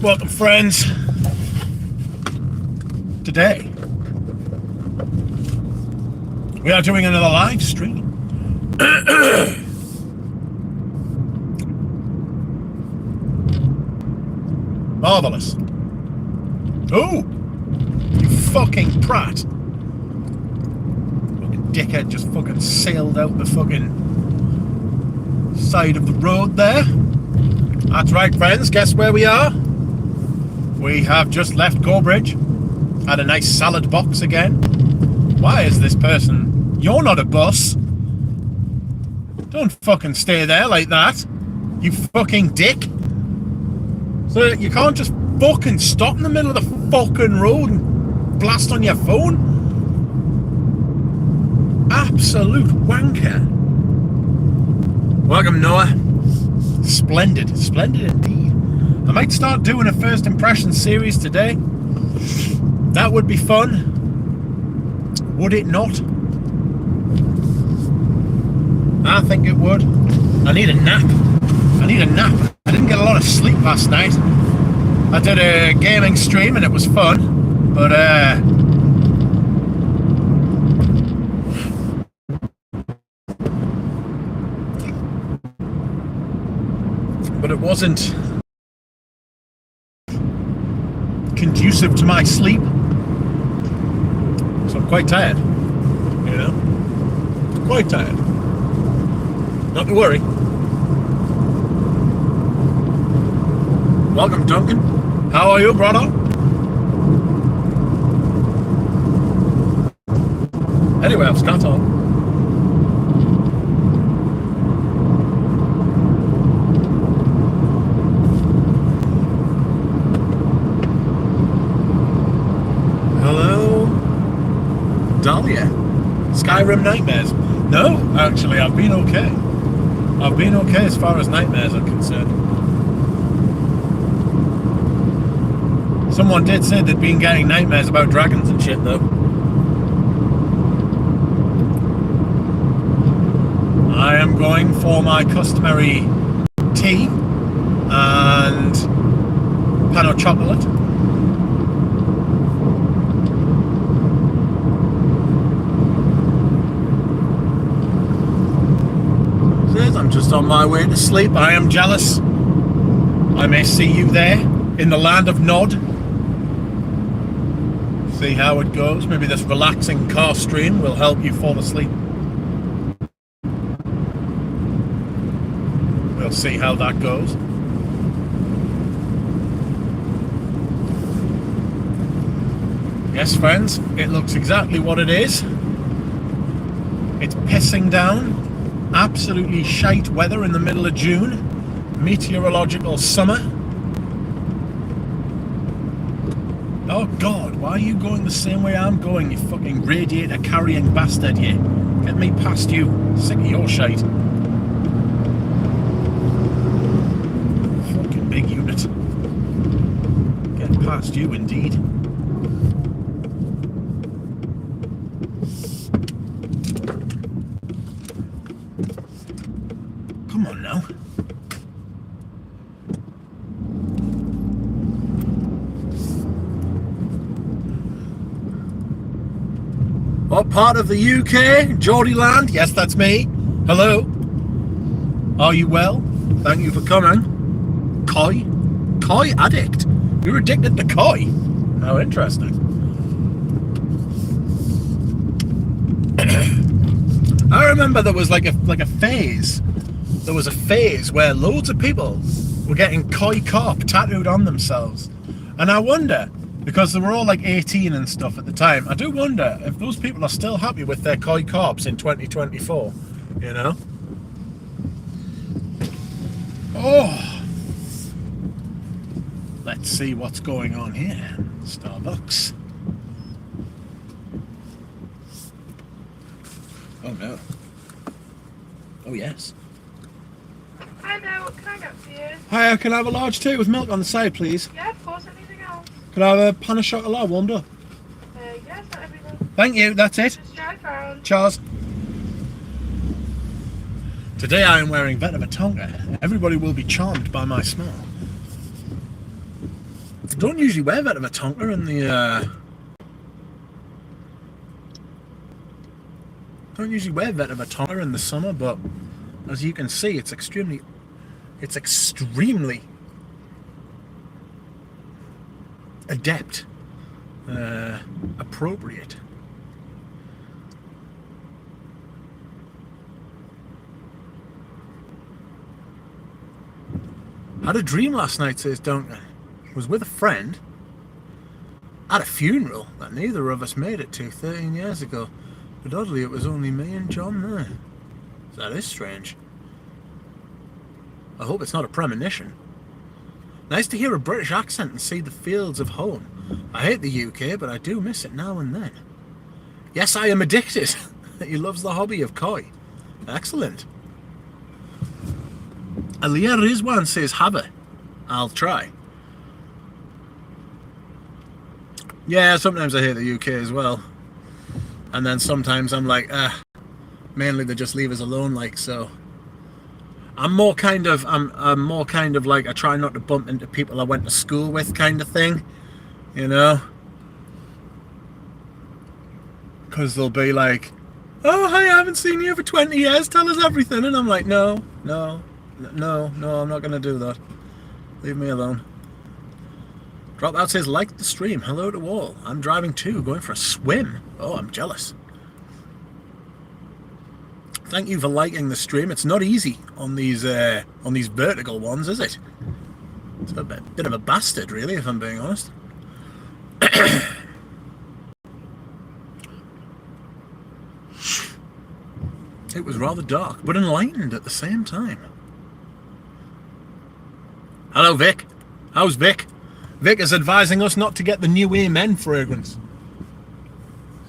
Welcome, friends. Today we are doing another live stream. Marvelous. Oh, you fucking prat. Fucking dickhead just fucking sailed out the fucking side of the road there. That's right, friends. Guess where we are? We have just left Gorebridge. Had a nice salad box again. Why is this person? You're not a bus. Don't fucking stay there like that, you fucking dick. So you can't just fucking stop in the middle of the fucking road and blast on your phone? Absolute wanker. Welcome, Noah. Splendid. Splendid indeed. I might start doing a first impression series today. That would be fun. Would it not? I think it would. I need a nap. I didn't get a lot of sleep last night. I did a gaming stream and it was fun, but it wasn't conducive to my sleep. So I'm quite tired, you know? Quite tired. Not to worry. Welcome, Duncan. How are you, brother? Anyway, I've got on. Hello, Dahlia. Skyrim nightmares. No, actually, I've been okay. I've been okay as far as nightmares are concerned. Someone did say they'd been getting nightmares about dragons and shit, though. I am going for my customary tea and pan of chocolate. I'm just on my way to sleep. I am jealous. I may see you there in the land of Nod. See how it goes. Maybe this relaxing car stream will help you fall asleep. We'll see how that goes. Yes, friends, it looks exactly what it is. It's pissing down. Absolutely shite weather in the middle of June. Meteorological summer. Oh God, why are you going the same way I'm going, you fucking radiator carrying bastard, you? Get me past you. Sick of your shite. Fucking big unit. Get past you indeed. Come on now. What part of the UK? Geordieland? Yes, that's me. Hello. Are you well? Thank you for coming. Koi? Koi addict? You're addicted to koi? How interesting. I remember there was like a phase. There was a phase where loads of people were getting koi carp tattooed on themselves. And I wonder, because they were all like 18 and stuff at the time, I do wonder if those people are still happy with their koi carps in 2024, you know? Oh! Let's see what's going on here. Starbucks. Oh no. Oh yes. Hi there, what can I get for you? Hi, can I have a large tea with milk on the side, please? Yeah, of course, anything else? Can I have a pan of chocolate warmed up? Yes, not everything. Thank you, that's it. Just drive round. Cheers. Today I am wearing a bit of a tonga. Everybody will be charmed by my smile. don't usually wear vetiver tonka in the don't usually wear vetiver tonka in the summer, but as you can see, it's extremely adept, appropriate. I had a dream last night, says Duncan. Was with a friend at a funeral that neither of us made it to 13 years ago. But oddly, it was only me and John there. That is strange. I hope it's not a premonition. Nice to hear a British accent and see the fields of home. I hate the UK, but I do miss it now and then. Yes, I am addicted. He loves the hobby of koi. Excellent. Aliyah Rizwan says, have it. I'll try. Yeah, sometimes I hate the UK as well. And then sometimes I'm like, mainly they just leave us alone, like, so. I'm more kind of like, I try not to bump into people I went to school with kind of thing, you know? Because they'll be like, oh, hi, I haven't seen you for 20 years, tell us everything. And I'm like, no, I'm not going to do that. Leave me alone. Dropout says, like the stream, hello to all. I'm driving too, going for a swim. Oh, I'm jealous. Thank you for liking the stream. It's not easy on these vertical ones, is it? It's a bit of a bastard, really, if I'm being honest. It was rather dark, but enlightened at the same time. Hello, Vic. How's Vic? Vic is advising us not to get the new Amen fragrance.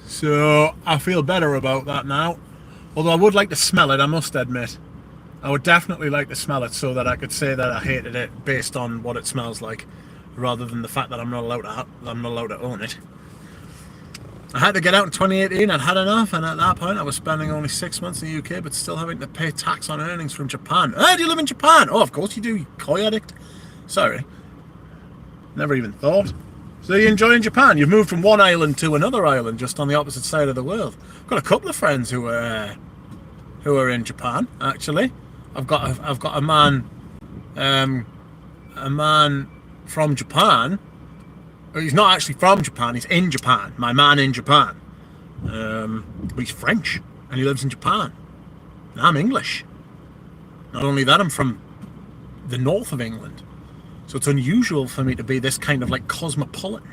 So I feel better about that now. Although I would like to smell it, I must admit. I would definitely like to smell it so that I could say that I hated it based on what it smells like, rather than the fact that I'm not allowed to own it. I had to get out in 2018. I'd had enough, and at that point I was spending only 6 months in the UK, but still having to pay tax on earnings from Japan. Oh, do you live in Japan? Oh, of course you do, you koi addict. Sorry. Never even thought. So you're enjoying Japan? You've moved from one island to another island, just on the opposite side of the world. I've got a couple of friends who are in Japan. Actually, I've got a man from Japan. He's not actually from Japan. He's in Japan. My man in Japan. But he's French and he lives in Japan. And I'm English. Not only that, I'm from the north of England. So it's unusual for me to be this kind of like cosmopolitan.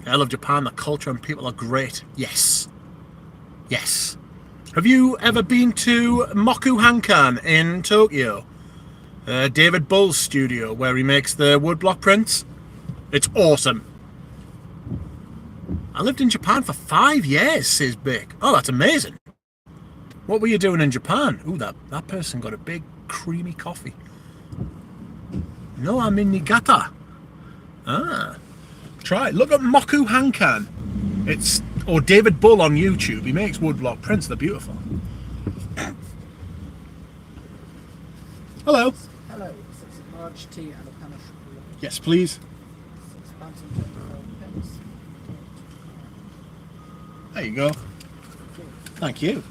I love Japan, the culture and people are great. Yes. Yes. Have you ever been to Moku Hankan in Tokyo? David Bull's studio where he makes the woodblock prints. It's awesome. I lived in Japan for 5 years, says Bick. Oh, that's amazing. What were you doing in Japan? Ooh, that person got a big creamy coffee. No, I'm in Niigata. Ah. Try it. Look at Moku Hankan. Or David Bull on YouTube. He makes woodblock prints. They're beautiful. Hello. Hello. 6 large tea and a pan of chocolate. Yes, please. £6.24. There you go. Thank you.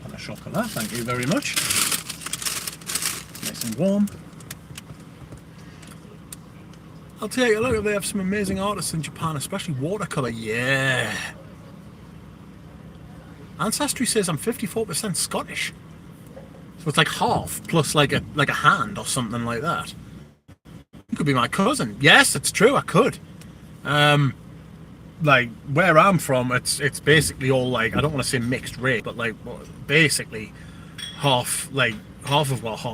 And a chocolate. Thank you very much. Nice and warm. I'll take a look. They have some amazing artists in Japan, especially watercolor. Yeah. Ancestry says I'm 54% Scottish, so it's like half plus like a hand or something like that. You could be my cousin. Yes, it's true. I could. Like where I'm from, it's basically all like, I don't want to say mixed race, but like basically half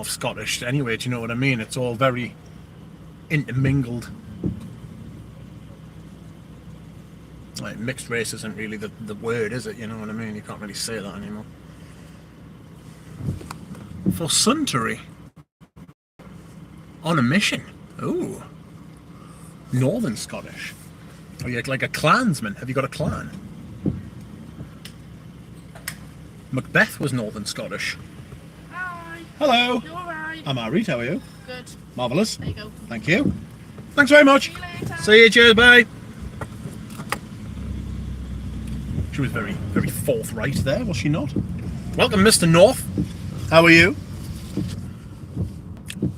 Scottish. Anyway, do you know what I mean? It's all very intermingled. Like mixed race isn't really the word, is it? You know what I mean? You can't really say that anymore. For Suntory. On a mission. Ooh. Northern Scottish. Are you like a clansman? Have you got a clan? Macbeth was Northern Scottish. Hello. You alright? I'm Ari, how are you? Good. Marvellous. There you go. Thank you. Thanks very much. See you later. See you, cheers, bye. She was very, very forthright there, was she not? Welcome, Mr. North. How are you?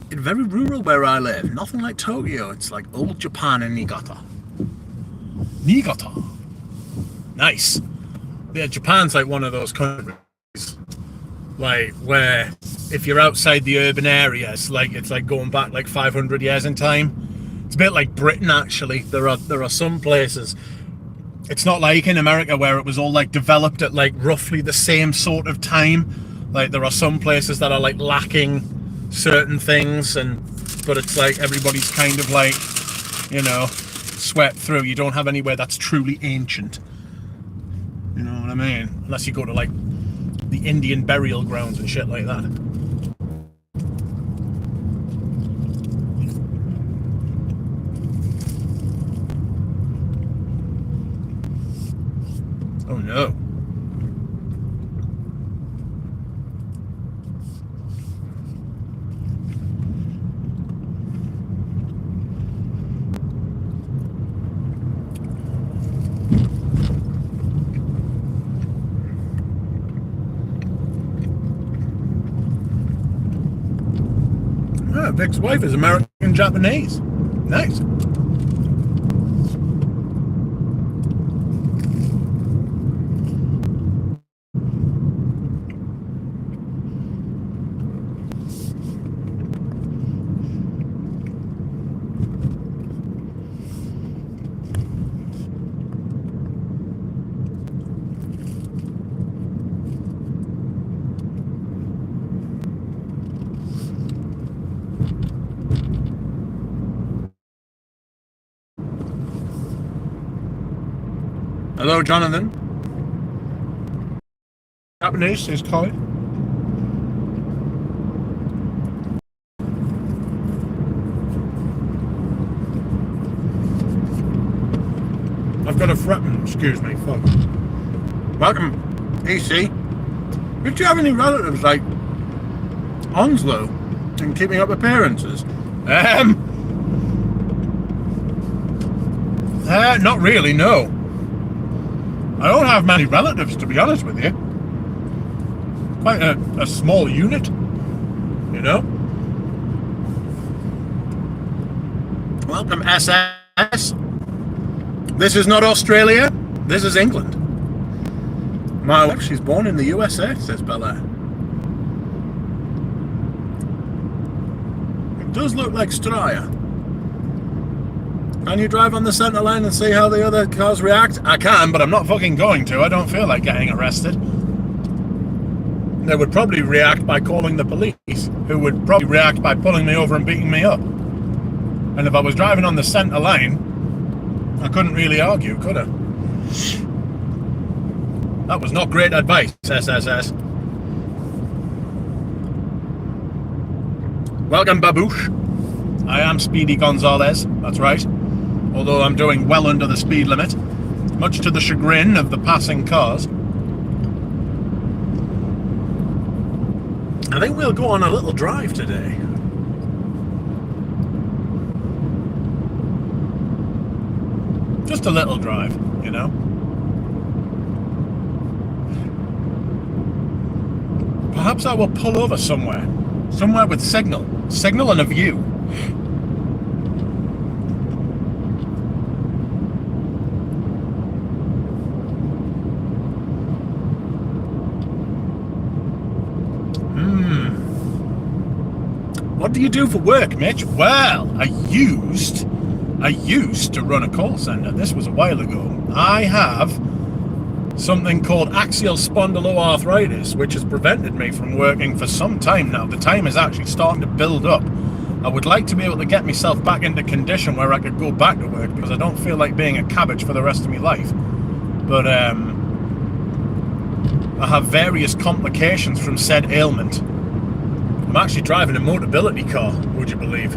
It's very rural where I live. Nothing like Tokyo. It's like old Japan in Niigata. Niigata. Nice. Yeah, Japan's like one of those countries, like where if you're outside the urban area, it's like going back like 500 years in time. It's a bit like Britain, actually. There are some places. It's not like in America where it was all like developed at like roughly the same sort of time. Like there are some places that are like lacking certain things, but it's like everybody's kind of like, you know, swept through. You don't have anywhere that's truly ancient. You know what I mean? Unless you go to like the Indian burial grounds and shit like that. Oh no. Oh, Vic's wife is American Japanese. Nice. Hello, Jonathan. Japanese is called. I've got a threaten. Excuse me. Fuck. Welcome, EC. Did you have any relatives like Onslow in keeping up appearances? Not really, no. I don't have many relatives, to be honest with you. Quite a small unit, you know. Welcome, SS. This is not Australia. This is England. My wife, she's born in the USA, says Bella. It does look like Straya. Can you drive on the centre line and see how the other cars react? I can, but I'm not fucking going to. I don't feel like getting arrested. They would probably react by calling the police, who would probably react by pulling me over and beating me up. And if I was driving on the centre line, I couldn't really argue, could I? That was not great advice, SSS. Welcome, Baboosh. I am Speedy Gonzalez, that's right. Although I'm doing well under the speed limit, much to the chagrin of the passing cars. I think we'll go on a little drive today. Just a little drive, you know. Perhaps I will pull over somewhere with signal and a view. What do you do for work, Mitch? Well, I used to run a call center. This was a while ago. I have something called axial spondyloarthritis, which has prevented me from working for some time now. The time is actually starting to build up. I would like to be able to get myself back into condition where I could go back to work, because I don't feel like being a cabbage for the rest of my life. But I have various complications from said ailment. I'm actually driving a Motability car, would you believe?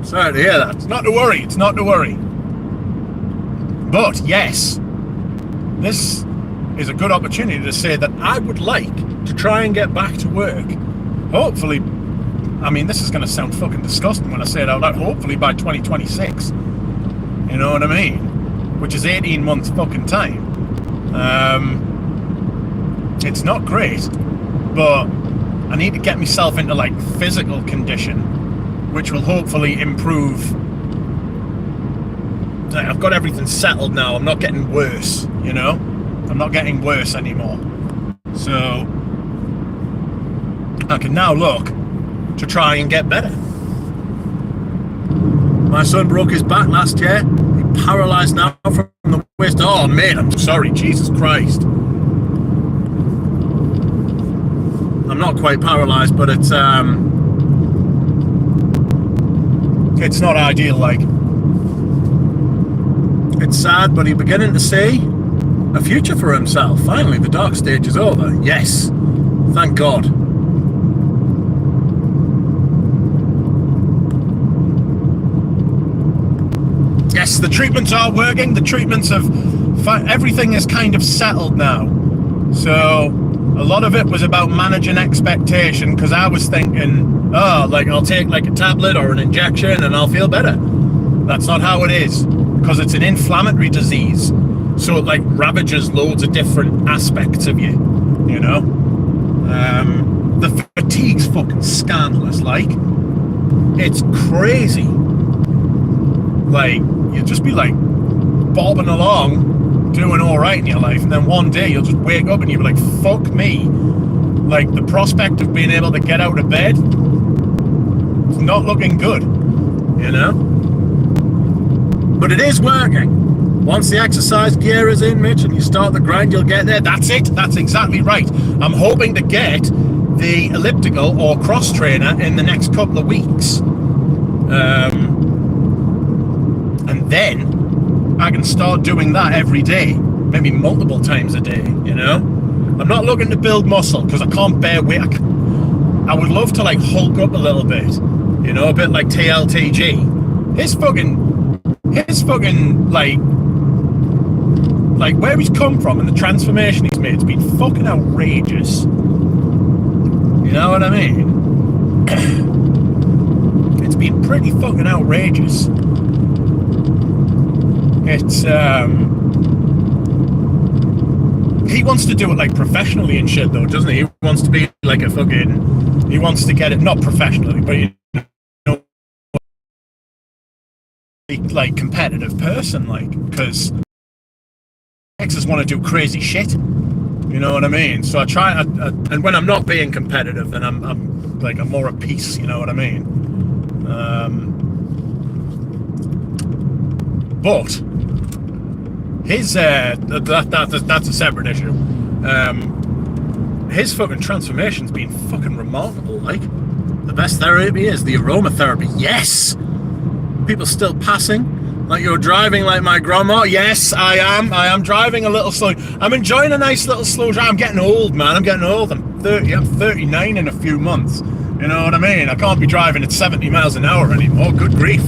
Sorry to hear that. It's not to worry, it's not to worry. But yes, this is a good opportunity to say that I would like to try and get back to work. Hopefully, I mean, this is going to sound fucking disgusting when I say it out loud, hopefully by 2026. You know what I mean? Which is 18 months fucking time. It's not great, but I need to get myself into like physical condition, which will hopefully improve. I've got everything settled now. I'm not getting worse, you know? I'm not getting worse anymore. So I can now look to try and get better. My son broke his back last year. He's paralysed now from the waist. Oh, mate, I'm sorry. Jesus Christ. I'm not quite paralysed, but it's not ideal, like. It's sad, but he's beginning to see a future for himself. Finally, the dark stage is over. Yes. Thank God. Yes, the treatments are working. The treatments have... everything is kind of settled now. So a lot of it was about managing expectation, because I was thinking, oh, like I'll take like a tablet or an injection and I'll feel better. That's not how it is, because it's an inflammatory disease. So it like ravages loads of different aspects of you, you know? The fatigue's fucking scandalous, like. It's crazy. Like, you'll just be like bobbing along, doing all right in your life, and then one day you'll just wake up and you'll be like, fuck me. Like, the prospect of being able to get out of bed, it's not looking good, you know? But it is working. Once the exercise gear is in, Mitch, and you start the grind, you'll get there. That's it. That's exactly right. I'm hoping to get the elliptical or cross trainer in the next couple of weeks. And then I can start doing that every day, maybe multiple times a day, you know? I'm not looking to build muscle because I can't bear weight. I would love to like hulk up a little bit, you know, a bit like TLTG. His fucking like where he's come from and the transformation he's made, it's been fucking outrageous. You know what I mean? It's been pretty fucking outrageous. It's he wants to do it like professionally and shit though, doesn't he? He wants to be like he wants to get it, not professionally, but you know, like competitive person, like, because exes want to do crazy shit, you know what I mean? So I try, and when I'm not being competitive, then I'm more at peace, you know what I mean? But his that's a separate issue. His fucking transformation's been fucking remarkable. Like, the best therapy is the aromatherapy. Yes, people still passing. Like, you're driving like my grandma. Yes, I am driving a little slow. I'm enjoying a nice little slow drive. I'm getting old, man. I'm getting old. I'm 30. I'm 39 in a few months. You know what I mean? I can't be driving at 70 miles an hour anymore. Good grief.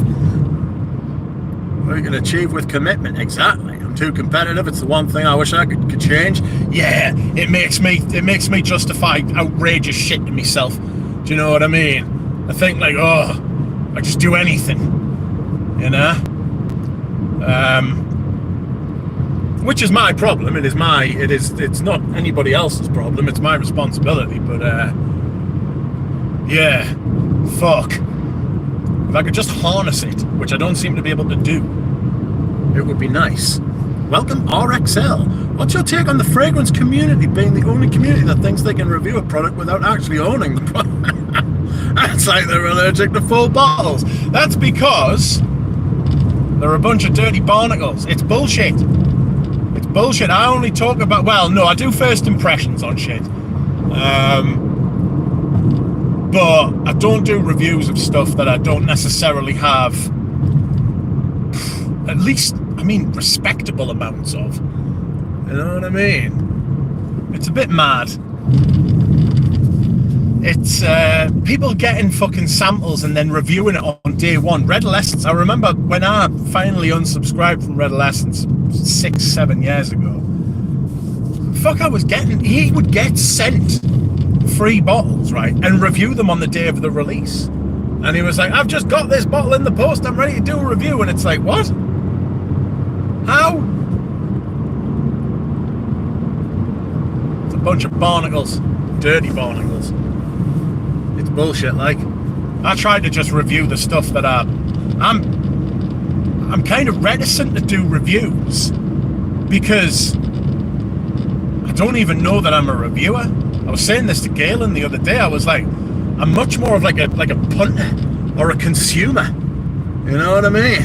What you can achieve with commitment. Exactly. I'm too competitive. It's the one thing I wish I could change. Yeah, it makes me justify outrageous shit to myself. Do you know what I mean? I think like, oh, I just do anything. You know? Which is my problem. It's not anybody else's problem. It's my responsibility. But yeah, fuck. If I could just harness it, which I don't seem to be able to do, it would be nice. Welcome, RXL. What's your take on the fragrance community being the only community that thinks they can review a product without actually owning the product? That's like they're allergic to full bottles. That's because they're a bunch of dirty barnacles. It's bullshit. It's bullshit. I only talk about, well, no, I do first impressions on shit. But I don't do reviews of stuff that I don't necessarily have, at least, I mean, respectable amounts of. You know what I mean? It's a bit mad. It's people getting fucking samples and then reviewing it on day one. Red Essence, I remember when I finally unsubscribed from Red Essence 6-7 years ago. fucker was getting, he would get sent free bottles, right, and review them on the day of the release. And he was like, I've just got this bottle in the post, I'm ready to do a review. And it's like, what? How? It's a bunch of barnacles. Dirty barnacles. It's bullshit, like. I tried to just review the stuff that I'm kind of reticent to do reviews because I don't even know that I'm a reviewer. I was saying this to Galen the other day. I was like, I'm much more of like a punter or a consumer. You know what I mean?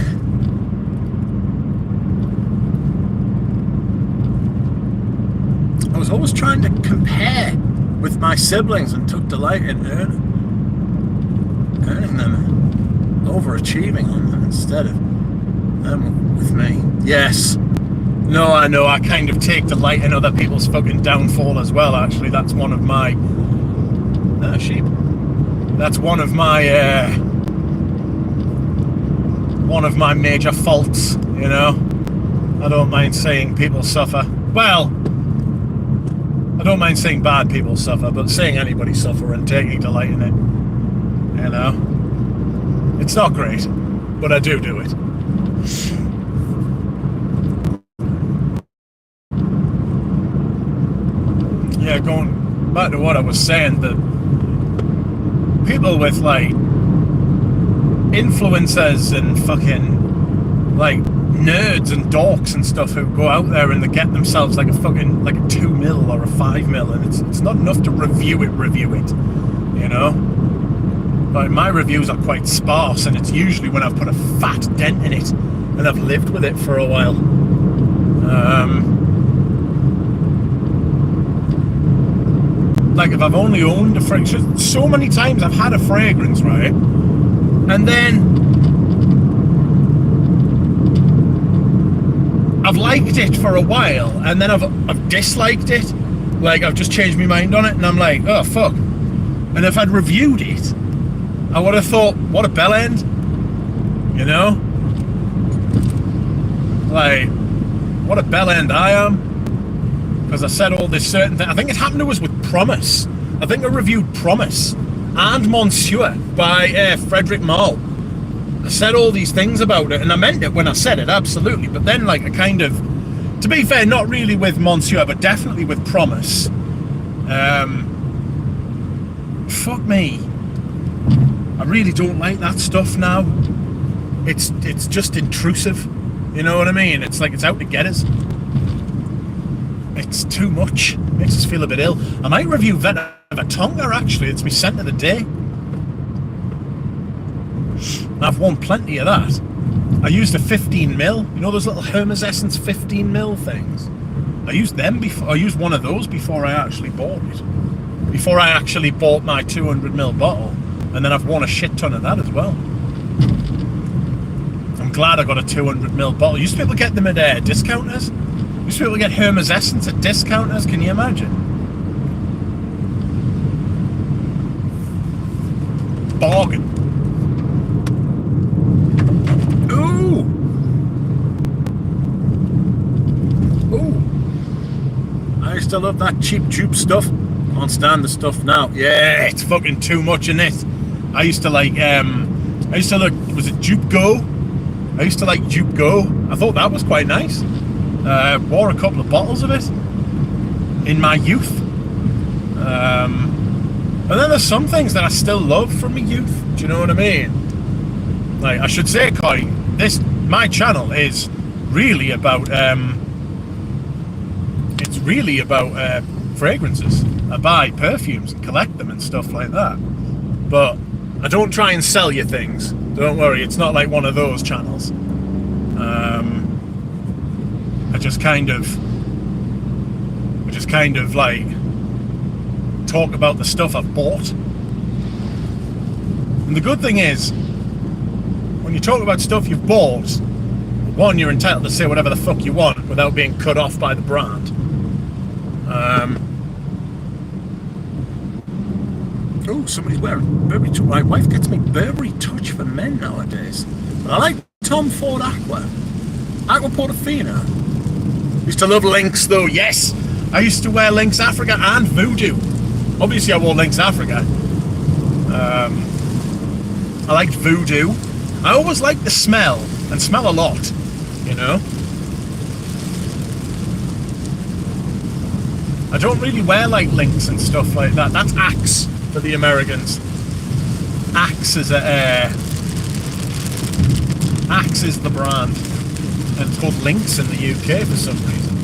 I was always trying to compare with my siblings and took delight in earning them, overachieving on them instead of them with me. Yes. No, I know, I kind of take delight in other people's fucking downfall as well, actually. That's one of my... sheep. That's one of my major faults, you know? I don't mind saying people suffer. Well, I don't mind saying bad people suffer, but saying anybody suffer and taking delight in it, you know? It's not great, but I do it. Yeah, going back to what I was saying, that people with like influencers and fucking like nerds and dorks and stuff who go out there and they get themselves like a fucking like a 2 mil or a 5 mil, and it's not enough to review it, you know? But my reviews are quite sparse, and it's usually when I've put a fat dent in it and I've lived with it for a while. Like if I've only owned a fragrance, so many times I've had a fragrance, right? And then I've liked it for a while, and then I've disliked it. Like I've just changed my mind on it, and I'm like, oh fuck. And if I'd reviewed it, I would have thought, what a bell end, you know? Like, what a bell end I am. Because I said all this certain thing. I think it happened to us with Promise. I think I reviewed Promise and Monsieur by Frederick Malle. I said all these things about it, and I meant it when I said it, absolutely. But then, like, I kind of, to be fair, not really with Monsieur, but definitely with Promise. Fuck me. I really don't like that stuff now. It's just intrusive. You know what I mean? It's like it's out to get us. It's too much. Makes us feel a bit ill. I might review Vetonga, actually. It's my scent of the day. I've won plenty of that. I used a 15 mil. You know those little Hermes Essence 15 mil things? I used them before. I used one of those before I actually bought it. Before I actually bought my 200 mil bottle. And then I've won a shit ton of that as well. I'm glad I got a 200 mil bottle. Used to be able to get them at discounters. Used to be able to get Hermes Essence at discounters. Can you imagine? Bargain. Ooh. Ooh. I used to love that cheap dupe stuff. Can't stand the stuff now. Yeah, it's fucking too much in it. I used to like, was it Dupe Go? I used to like Dupe Go. I thought that was quite nice. Wore a couple of bottles of it in my youth. And then there's some things that I still love from my youth. Do you know what I mean? Like, I should say, Coy, my channel is really about, fragrances. I buy perfumes and collect them and stuff like that. But I don't try and sell you things. Don't worry, it's not like one of those channels. I just kind of like talk about the stuff I've bought. And the good thing is, when you talk about stuff you've bought, one, you're entitled to say whatever the fuck you want without being cut off by the brand. Oh, somebody's wearing Burberry Touch. My wife gets me Burberry Touch for men nowadays. But I like Tom Ford Aqua Portofino. Used to love Lynx though, yes. I used to wear Lynx Africa and Voodoo. Obviously I wore Lynx Africa. I liked Voodoo. I always liked the smell, and smell a lot, you know. I don't really wear like Lynx and stuff like that. That's Axe for the Americans. Axe is Axe is the brand, and it's called Lynx in the UK for some reason.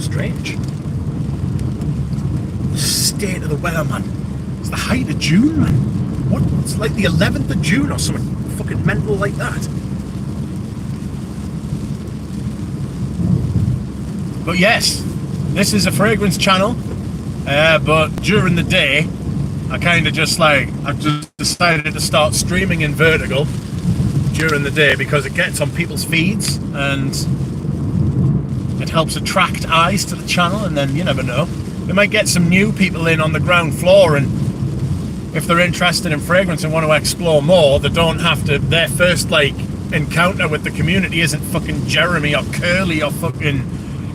Strange. State of the weather, man. It's the height of June, man. What? It's like the 11th of June or something fucking mental like that. But yes, this is a fragrance channel. But during the day, I kind of just I've just decided to start streaming in vertical during the day because it gets on people's feeds and it helps attract eyes to the channel, and then you never know. We might get some new people in on the ground floor, and if they're interested in fragrance and want to explore more, they don't have to, their first encounter with the community isn't fucking Jeremy or Curly or fucking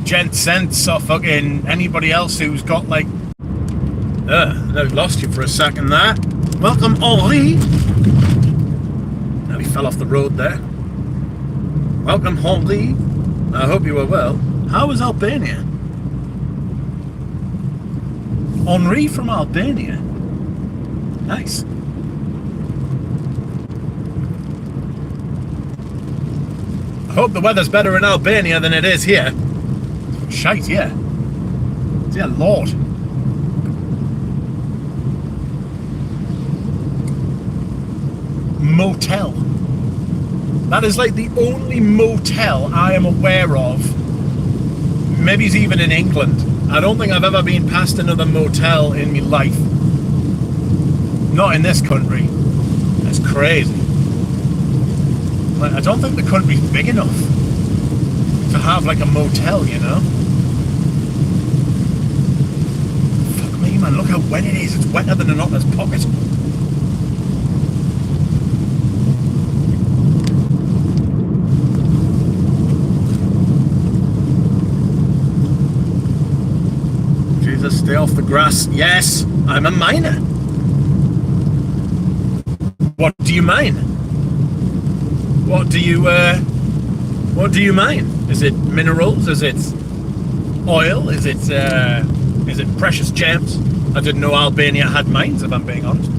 Gent Sense or fucking anybody else who's got I lost you for a second there. Welcome, Henri. Now he fell off the road there. Welcome, Henri. I hope you are well. How is Albania? Henri from Albania. Nice. I hope the weather's better in Albania than it is here. Shite, yeah. Dear Lord. Motel. That is like the only motel I am aware of. Maybe it's even in England. I don't think I've ever been past another motel in my life. Not in this country. That's crazy. I don't think the country's big enough to have a motel, you know? Fuck me, man, look how wet it is. It's wetter than an otters pocket. Jesus, stay off the grass. Yes, I'm a miner. What do you mine? What do you mine? Is it minerals? Is it oil? Is it precious gems? I didn't know Albania had mines, if I'm being honest.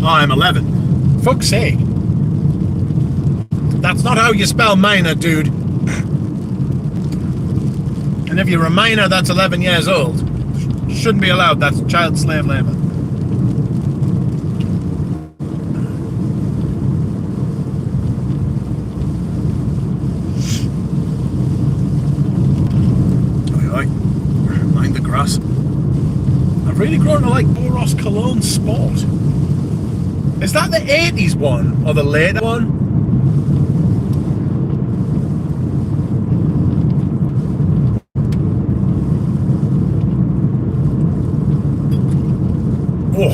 I'm 11. Fuck's sake. That's not how you spell minor, dude. And if you're a minor that's 11 years old, shouldn't be allowed. That's child slave labor. Mind the grass. I've really grown to like Boros Cologne Sport. Is that the 80s one or the later one? Oh.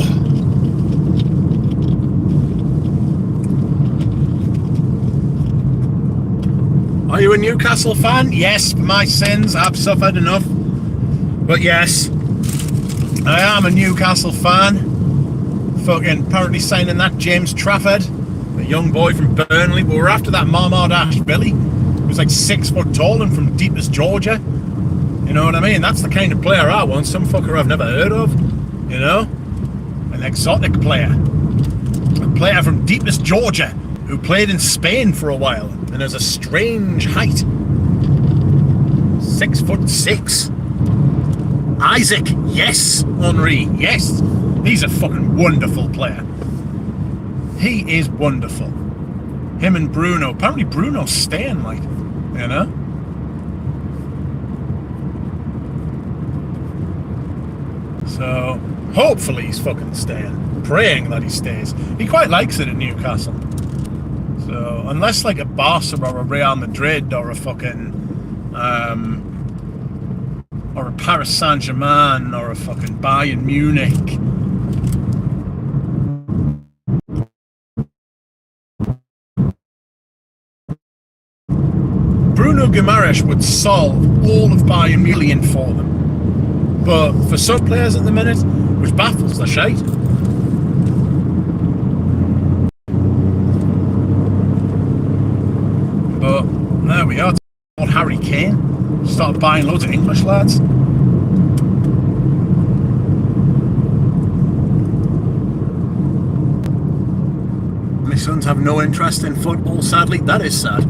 Are you a Newcastle fan? Yes, for my sins, I've suffered enough. But yes, I am a Newcastle fan. Fucking apparently signing that James Trafford, a young boy from Burnley. But we're after that Marmard Ash Billy, who's like 6 foot tall and from deepest Georgia. You know what I mean? That's the kind of player I want. Some fucker I've never heard of. You know? An exotic player. A player from deepest Georgia who played in Spain for a while and has a strange height. 6'6". Isaac, yes. Henri, yes. He's a fucking wonderful player. He is wonderful. Him and Bruno. Apparently Bruno's staying, like, you know? So, hopefully he's fucking staying. Praying that he stays. He quite likes it at Newcastle. So, unless like a Barca or a Real Madrid or a fucking, or a Paris Saint-Germain or a fucking Bayern Munich. Bruno Guimaraes would solve all of Bayern Munich for them. But for some players at the minute, which baffles the shite. But there we are. Harry Kane started buying loads of English lads. My sons have no interest in football, sadly. That is sad.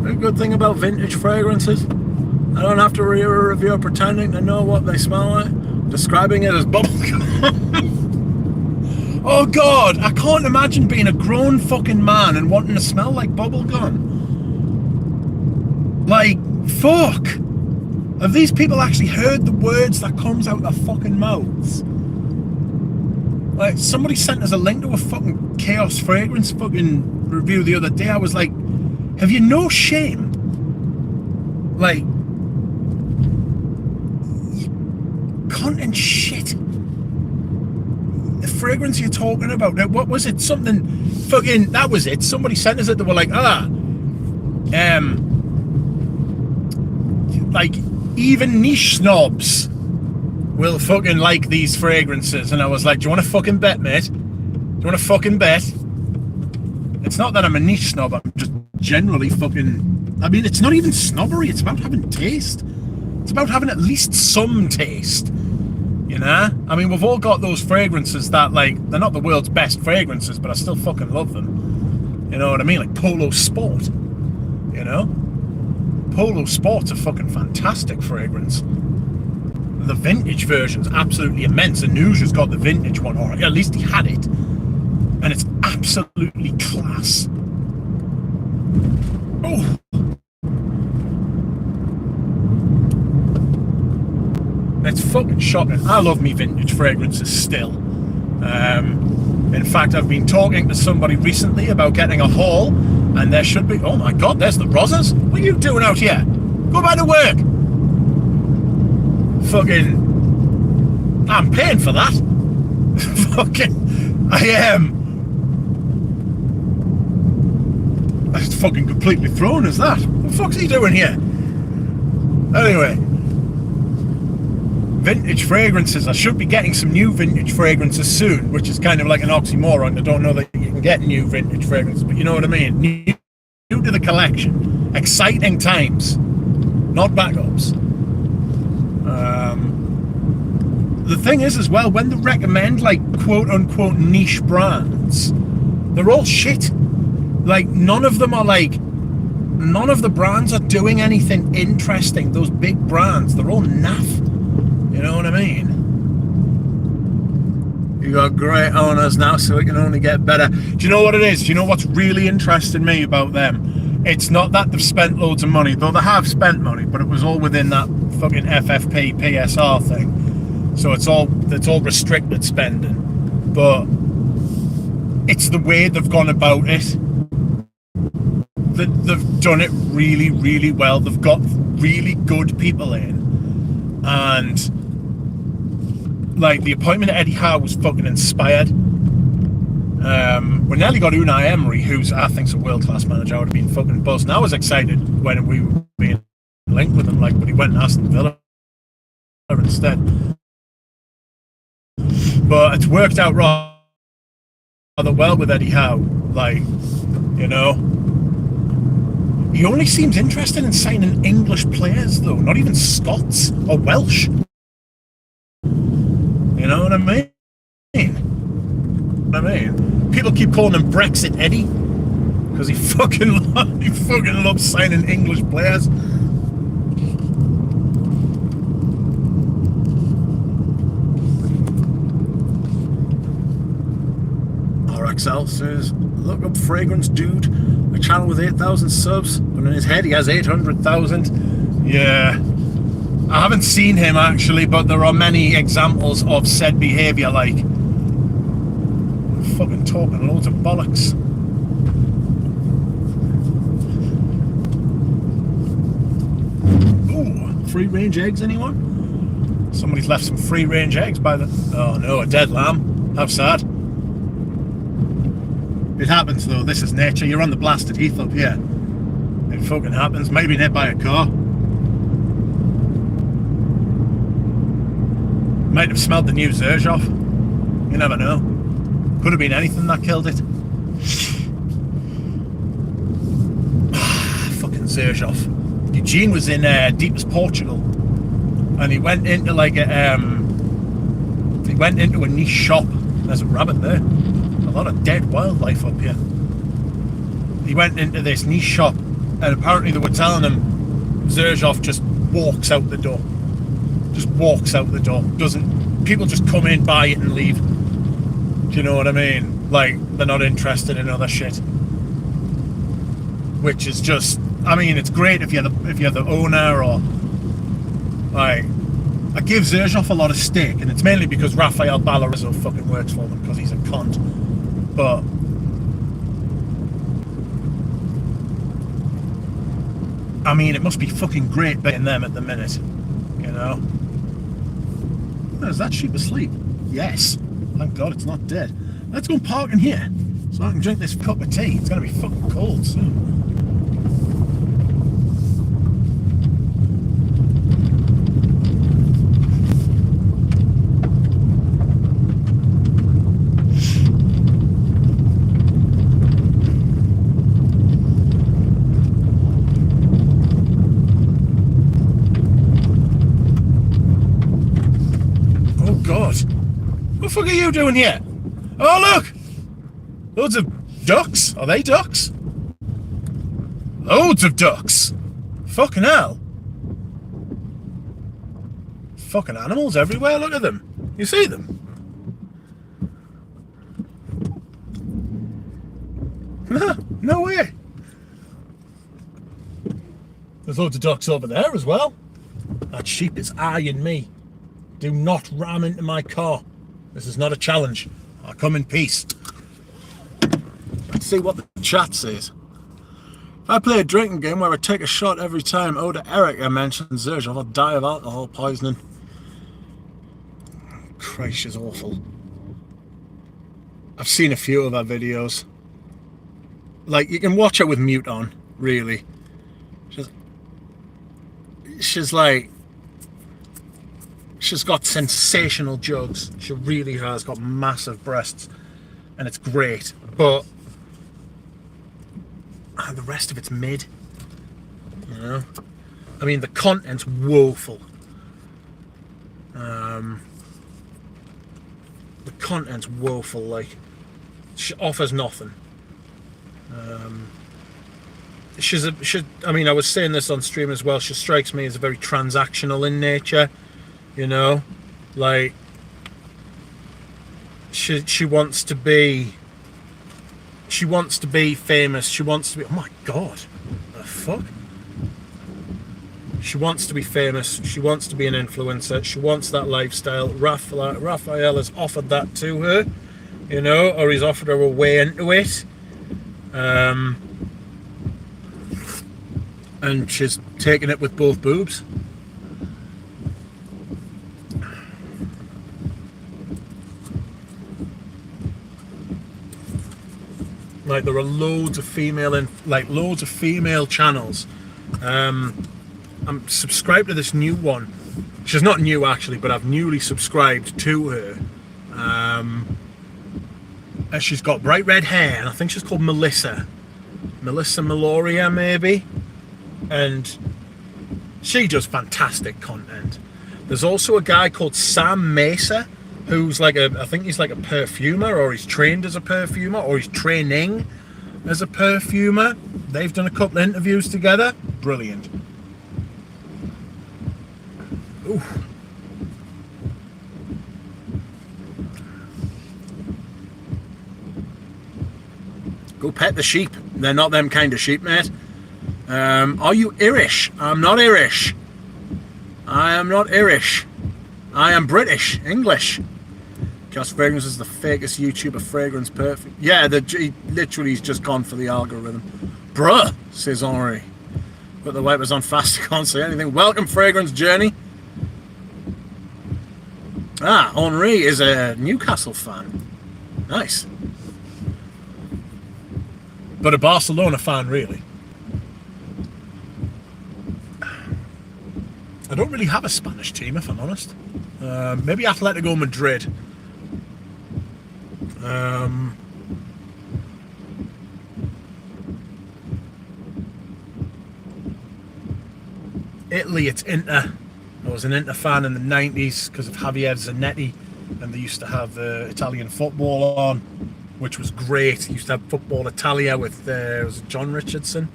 The good thing about vintage fragrances, I don't have to read a review pretending to know what they smell like, describing it as bubblegum. Oh god, I can't imagine being a grown fucking man and wanting to smell like bubblegum. Like, fuck. Have these people actually heard the words that comes out their fucking mouths? Like, somebody sent us a link to a fucking Chaos Fragrance fucking review the other day. I was like, have you no shame? Like, cunt and shit. The fragrance you're talking about, what was it? Something fucking, that was it. Somebody sent us it. They were like, like, even niche snobs will fucking like these fragrances. And I was like, do you want to fucking bet, mate? Do you want to fucking bet? It's not that I'm a niche snob, I'm just generally fucking... I mean, it's not even snobbery, it's about having taste. It's about having at least some taste, you know? I mean, we've all got those fragrances that, like, they're not the world's best fragrances, but I still fucking love them. You know what I mean? Like Polo Sport, you know? Polo Sport's a fucking fantastic fragrance. The vintage version's absolutely immense. Anuja's got the vintage one, or at least he had it. And it's absolutely class. Oh. It's fucking shocking. I love me vintage fragrances still. In fact, I've been talking to somebody recently about getting a haul, and there should be... Oh my god, there's the Rosas. What are you doing out here? Go back to work. Fucking... I'm paying for that. Fucking... I am... That's fucking completely thrown as that. What the fuck's he doing here? Anyway. Vintage fragrances. I should be getting some new vintage fragrances soon, which is kind of like an oxymoron. I don't know that you can get new vintage fragrances, but you know what I mean. New to the collection. Exciting times. Not backups. The thing is as well, when they recommend like quote-unquote niche brands, they're all shit. Like, none of them are like... None of the brands are doing anything interesting. Those big brands, they're all naff. You know what I mean? You got great owners now, so it can only get better. Do you know what it is? Do you know what's really interesting me about them? It's not that they've spent loads of money, though they have spent money, but it was all within that fucking FFP PSR thing. So it's all restricted spending. But it's the way they've gone about it. They've done it really, really well. They've got really good people in. And like, the appointment of Eddie Howe was fucking inspired. We nearly got Unai Emery, who's I think's a world-class manager. I would have been fucking buzzed. And I was excited when we were being linked with him, like, but he went and Aston Villa instead. But it's worked out rather well with Eddie Howe. Like, you know, he only seems interested in signing English players, though, not even Scots or Welsh. You know what I mean? People keep calling him Brexit Eddie because he fucking loves signing English players. RXL says, look up Fragrance Dude, a channel with 8,000 subs, but in his head he has 800,000. Yeah. I haven't seen him actually, but there are many examples of said behaviour, like fucking talking loads of bollocks. Ooh, free range eggs, anyone? Somebody's left some free range eggs by the... Oh no, a dead lamb. How sad. It happens though, this is nature. You're on the blasted heath up here. It fucking happens. Maybe hit by a car. Might have smelled the new Zerzhov. You never know. Could have been anything that killed it. Fucking Zerzhov. Eugene was in deepest Portugal, and he went into like a niche shop. There's a rabbit there. A lot of dead wildlife up here. He went into this niche shop, and apparently they were telling him Zerzhov just walks out the door. Just walks out the door. Doesn't. People just come in, buy it, and leave. Do you know what I mean? Like, they're not interested in other shit. Which is just, I mean, it's great if you're the owner, or like, I give Zerzhov a lot of stick, and it's mainly because Rafael Balarizo fucking works for them because he's a cunt. But I mean, it must be fucking great being them at the minute, you know. Oh, is that sheep asleep? Yes. Thank God it's not dead. Let's go and park in here so I can drink this cup of tea. It's going to be fucking cold soon. What the fuck are you doing here? Oh look! Loads of ducks. Are they ducks? Loads of ducks. Fucking hell. Fucking animals everywhere. Look at them. You see them? No way. There's loads of ducks over there as well. That sheep is eyeing me. Do not ram into my car. This is not a challenge. I come in peace. Let's see what the chat says. If I play a drinking game where I take a shot every time Oda Erica mentions Zerzhov, I'll die of alcohol poisoning. Christ, she's awful. I've seen a few of her videos. Like, you can watch her with mute on, really. She's like... She's got sensational jugs. She really has got massive breasts. And it's great. But the rest of it's mid. You know? I mean, the content's woeful. The content's woeful. Like, she offers nothing. I mean, I was saying this on stream as well. She strikes me as very transactional in nature. You know, like, she wants to be famous. She wants to be, oh my God, the fuck? She wants to be famous. She wants to be an influencer. She wants that lifestyle. Raphael has offered that to her, you know, or he's offered her a way into it. And she's taking it with both boobs. Like, there are loads of female channels. I'm subscribed to this new one. She's not new actually, but I've newly subscribed to her. And she's got bright red hair, and I think she's called Melissa Meloria maybe, and she does fantastic content. There's also a guy called Sam Mesa, who's like I think he's like a perfumer, or he's trained as a perfumer, or he's training as a perfumer. They've done a couple of interviews together. Brilliant. Ooh. Go pet the sheep. They're not them kind of sheep, mate. Are you Irish? I'm not Irish. I am not Irish. I am British, English. Just Fragrance is the fakest YouTuber fragrance perfect. Yeah, he literally has just gone for the algorithm. Bruh, says Henri. Put the wipers on fast, can't say anything. Welcome, Fragrance Journey. Ah, Henri is a Newcastle fan. Nice. But a Barcelona fan, really. I don't really have a Spanish team, if I'm honest. Maybe Atletico Madrid. Italy, it's Inter. I was an Inter fan in the 90s because of Javier Zanetti, and they used to have Italian football on, which was great. They used to have Football Italia with was it John Richardson.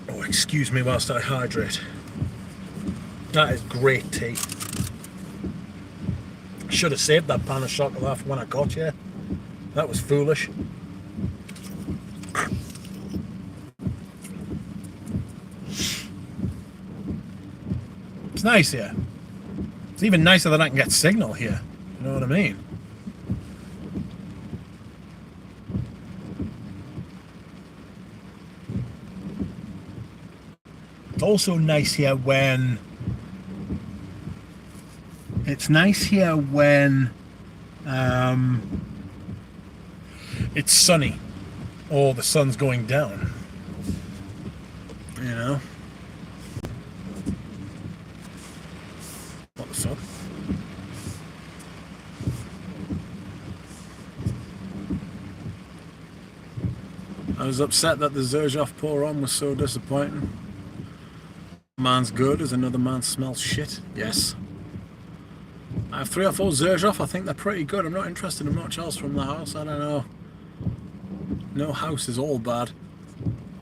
Oh, excuse me whilst I hydrate. That is great tea. Should have saved that pan of chocolate for when I got here. That was foolish. It's nice here. It's even nicer that I can get signal here. You know what I mean? It's also nice here when... It's nice here when it's sunny or the sun's going down. You know? What the fuck? I was upset that the Zerjoff pour-on was so disappointing. Man's good as another man smells shit. Yes. I have 3 or 4 Zerjoff. I think they're pretty good. I'm not interested in much else from the house. I don't know. No house is all bad.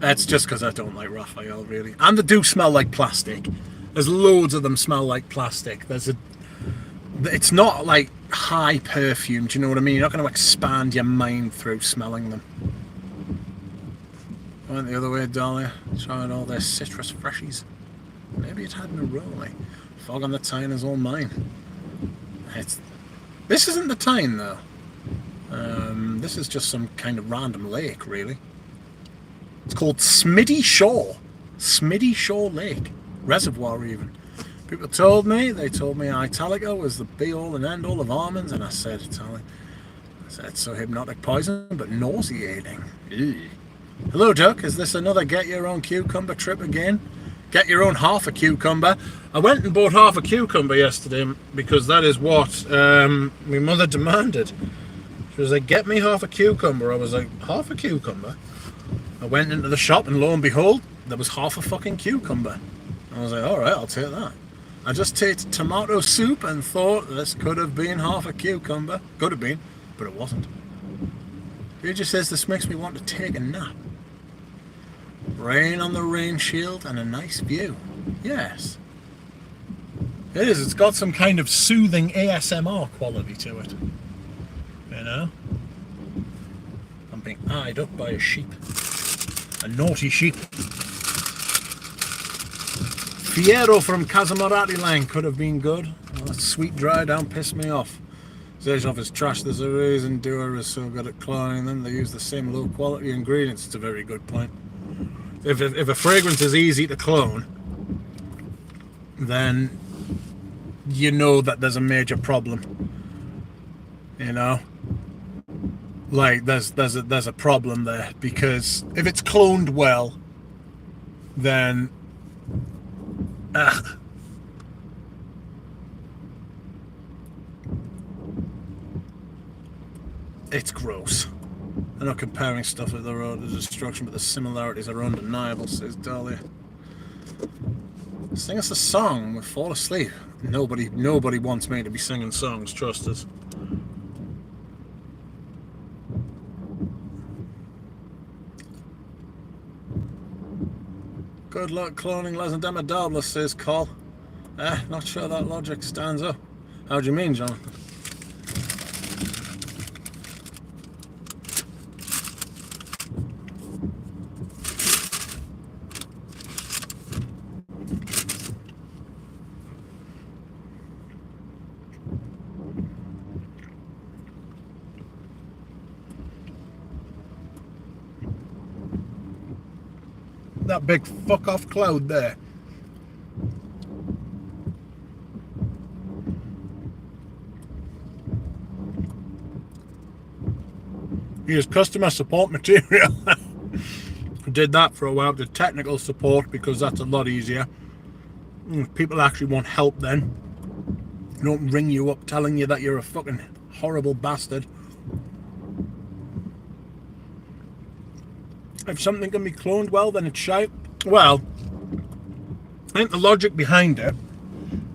It's just because I don't like Raphael, really. And they do smell like plastic. There's loads of them smell like plastic. It's not like high perfume, do you know what I mean? You're not going to expand your mind through smelling them. I went the other way, Dahlia. Tried all their citrus freshies. Maybe it had neroli. Fog on the Tyne is all mine. This isn't the Tyne, though. This is just some kind of random lake, really. It's called Smiddy Shore. Smiddy Shore Lake. Reservoir, even. People told me Italica was the be-all and end-all of almonds, and I said, so hypnotic poison, but nauseating. Ew. Hello, Duck. Is this another get-your-own cucumber trip again? Get your own half a cucumber. I went and bought half a cucumber yesterday because that is what my mother demanded. She was like, get me half a cucumber. I was like, half a cucumber? I went into the shop and lo and behold, there was half a fucking cucumber. I was like, alright, I'll take that. I just tasted tomato soup and thought this could have been half a cucumber. Could have been, but it wasn't. He just says this makes me want to take a nap. Rain on the rain shield and a nice view. Yes. It is. It's got some kind of soothing ASMR quality to it. You know? I'm being eyed up by a sheep. A naughty sheep. Fiero from Casamarati Line could have been good. Oh, that sweet dry down pissed me off. Zerjoff is trash. There's a reason Dewar is so good at cloning them. They use the same low quality ingredients. It's a very good point. If a fragrance is easy to clone, then you know that there's a major problem. You know, like there's a problem there, because if it's cloned well, then it's gross. I'm not comparing stuff with the road to destruction, but the similarities are undeniable, says Dahlia. Sing us a song, we'll fall asleep. Nobody wants me to be singing songs, trust us. Good luck cloning Les Indemedables, says Col. Not sure that logic stands up. How do you mean, Jonathan? that big fuck off cloud there. Here's customer support material. Did that for a while, the technical support, because that's a lot easier. If people actually want help, then they don't ring you up telling you that you're a fucking horrible bastard. If something can be cloned well, then it's shite. Well, I think the logic behind it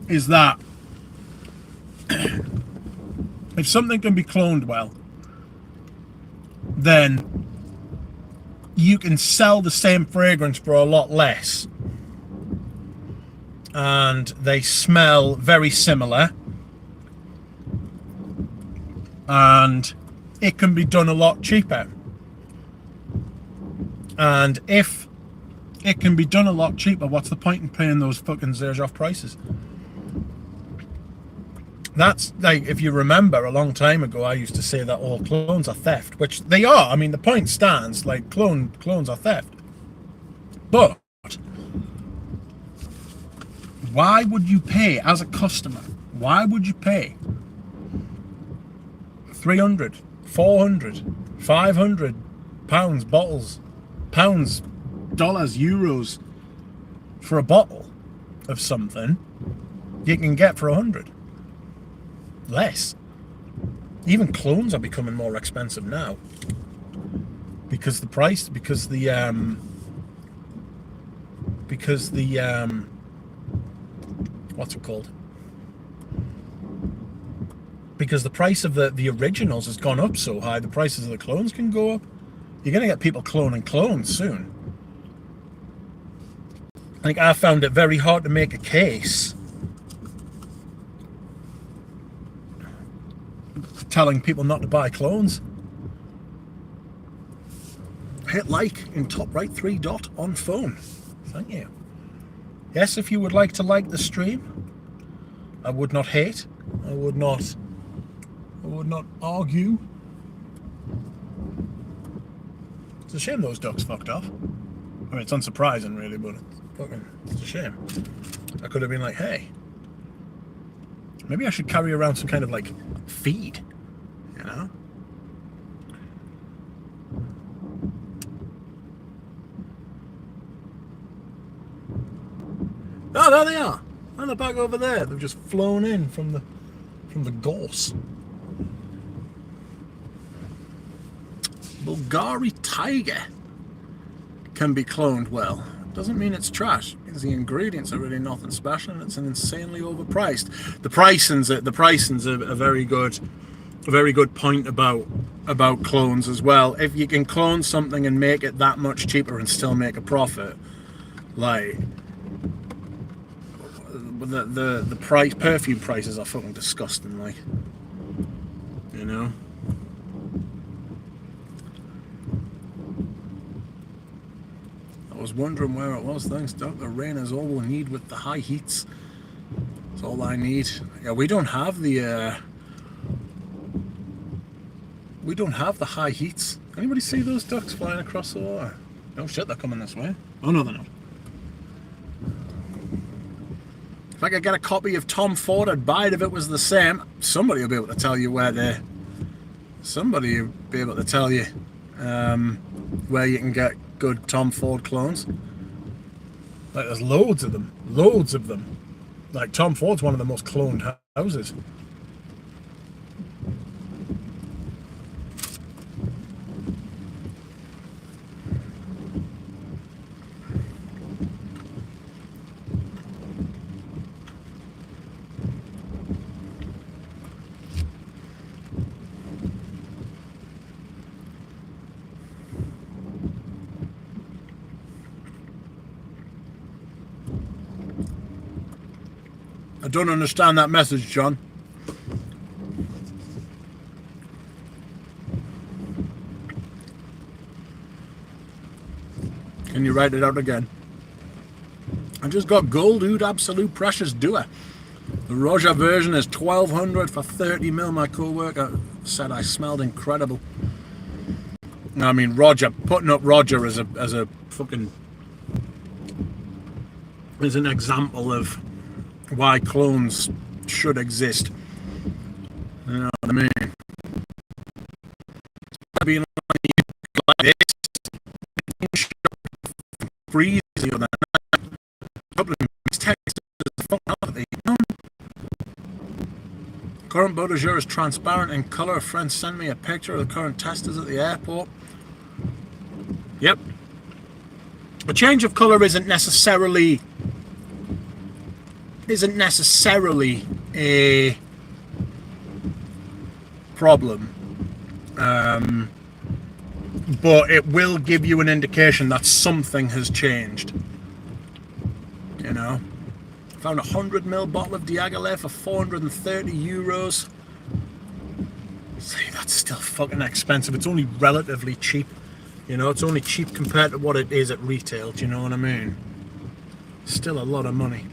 is that if something can be cloned well, then you can sell the same fragrance for a lot less. And they smell very similar. And it can be done a lot cheaper. And if it can be done a lot cheaper, what's the point in paying those fucking surge off prices? That's like, if you remember a long time ago, I used to say that all clones are theft, which they are. I mean, the point stands, like clones are theft. But why would you pay as a customer? Why would you pay 300, 400, 500 pounds, bottles, pounds, dollars, euros for a bottle of something you can get for 100? Less. Even clones are becoming more expensive now because the price, because the what's it called? Because the price of the originals has gone up so high, the prices of the clones can go up. You're going to get people cloning clones soon. I think I found it very hard to make a case telling people not to buy clones. Hit like in top right 3 dot on phone. Thank you. Yes, if you would like to like the stream, I would not hate. I would not argue. It's a shame those ducks fucked off. I mean, it's unsurprising really, but it's a shame. I could have been like, hey, maybe I should carry around some kind of like feed, you know? Oh, there they are. And they're back over there. They've just flown in from the gorse. Bulgari tiger can be cloned well. Doesn't mean it's trash, because the ingredients are really nothing special and it's an insanely overpriced. The pricing's a very good point about clones as well. If you can clone something and make it that much cheaper and still make a profit, like the price, perfume prices are fucking disgusting, like, you know. I was wondering where it was. Thanks, Doc. The rain is all we need with the high heats. That's all I need. Yeah, we don't have the high heats. Anybody see those ducks flying across the water? Oh shit, they're coming this way. Oh no, they're not. If I could get a copy of Tom Ford, I'd buy it if it was the same. Somebody will be able to tell you where they're. Somebody will be able to tell you where you can get good Tom Ford clones. Like, there's loads of them. Loads of them. Like, Tom Ford's one of the most cloned houses. I don't understand that message, John. Can you write it out again? I just got Gold Oud Absolute Precious Doer. The Roger version is 1200 for 30 mil. My co-worker said I smelled incredible. I mean, Roger, putting up Roger as a fucking is an example of why clones should exist. You know what I mean? Being like this, breezy on that. Couple of text the fuck out of it. Current boat is transparent in colour. A friend sent me a picture of the current testers at the airport. Yep. A change of colour isn't necessarily a problem. But it will give you an indication that something has changed. You know? Found a 100ml bottle of Diagolay for €430. See, that's still fucking expensive. It's only relatively cheap. You know, it's only cheap compared to what it is at retail. Do you know what I mean? Still a lot of money.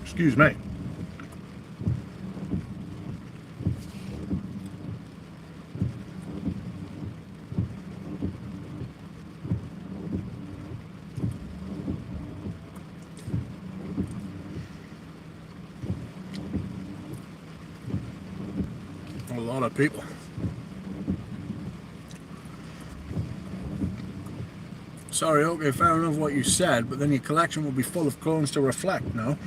Excuse me. A lot of people. Sorry, okay, fair enough what you said, but then your collection will be full of clones to reflect, no?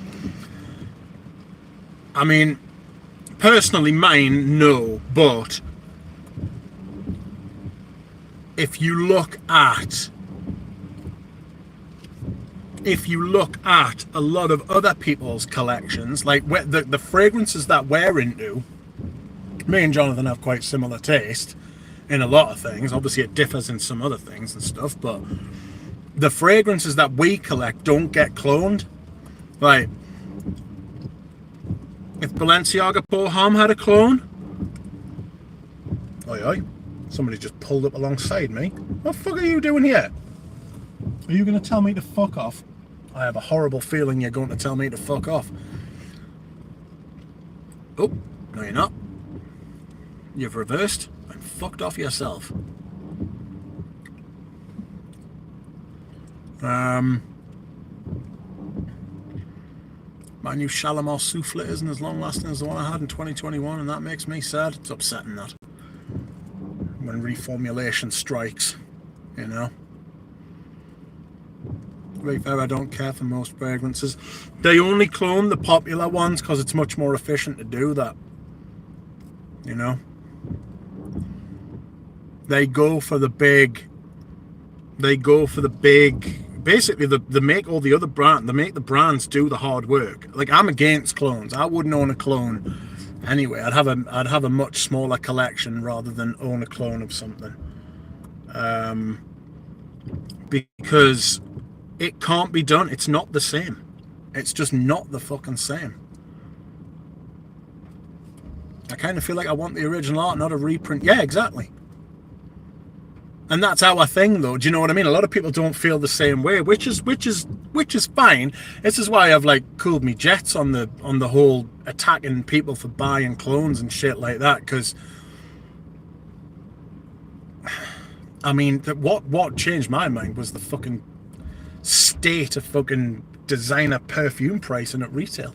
I mean, personally mine, no, but if you look at a lot of other people's collections, like the fragrances that we're into, me and Jonathan have quite similar taste in a lot of things. Obviously it differs in some other things and stuff, but the fragrances that we collect don't get cloned. Like, if Balenciaga Pour Homme had a clone, oi, somebody just pulled up alongside me. What the fuck are you doing here? Are you going to tell me to fuck off? I have a horrible feeling you're going to tell me to fuck off. Oh, no you're not. You've reversed and fucked off yourself. My new Shalimar souffle isn't as long lasting as the one I had in 2021, and that makes me sad. It's upsetting that. When reformulation strikes, you know. To be fair, I don't care for most fragrances. They only clone the popular ones because it's much more efficient to do that. You know. They go for the big. Basically, they make all the other brands. They make the brands do the hard work. Like, I'm against clones. I wouldn't own a clone anyway. I'd have a much smaller collection rather than own a clone of something. Because it can't be done. It's not the same. It's just not the fucking same. I kind of feel like I want the original art, not a reprint. Yeah, exactly. And that's our thing, though. Do you know what I mean? A lot of people don't feel the same way, which is fine. This is why I've like cooled me jets on the whole attacking people for buying clones and shit like that. Because I mean, what changed my mind was the fucking state of fucking designer perfume pricing at retail.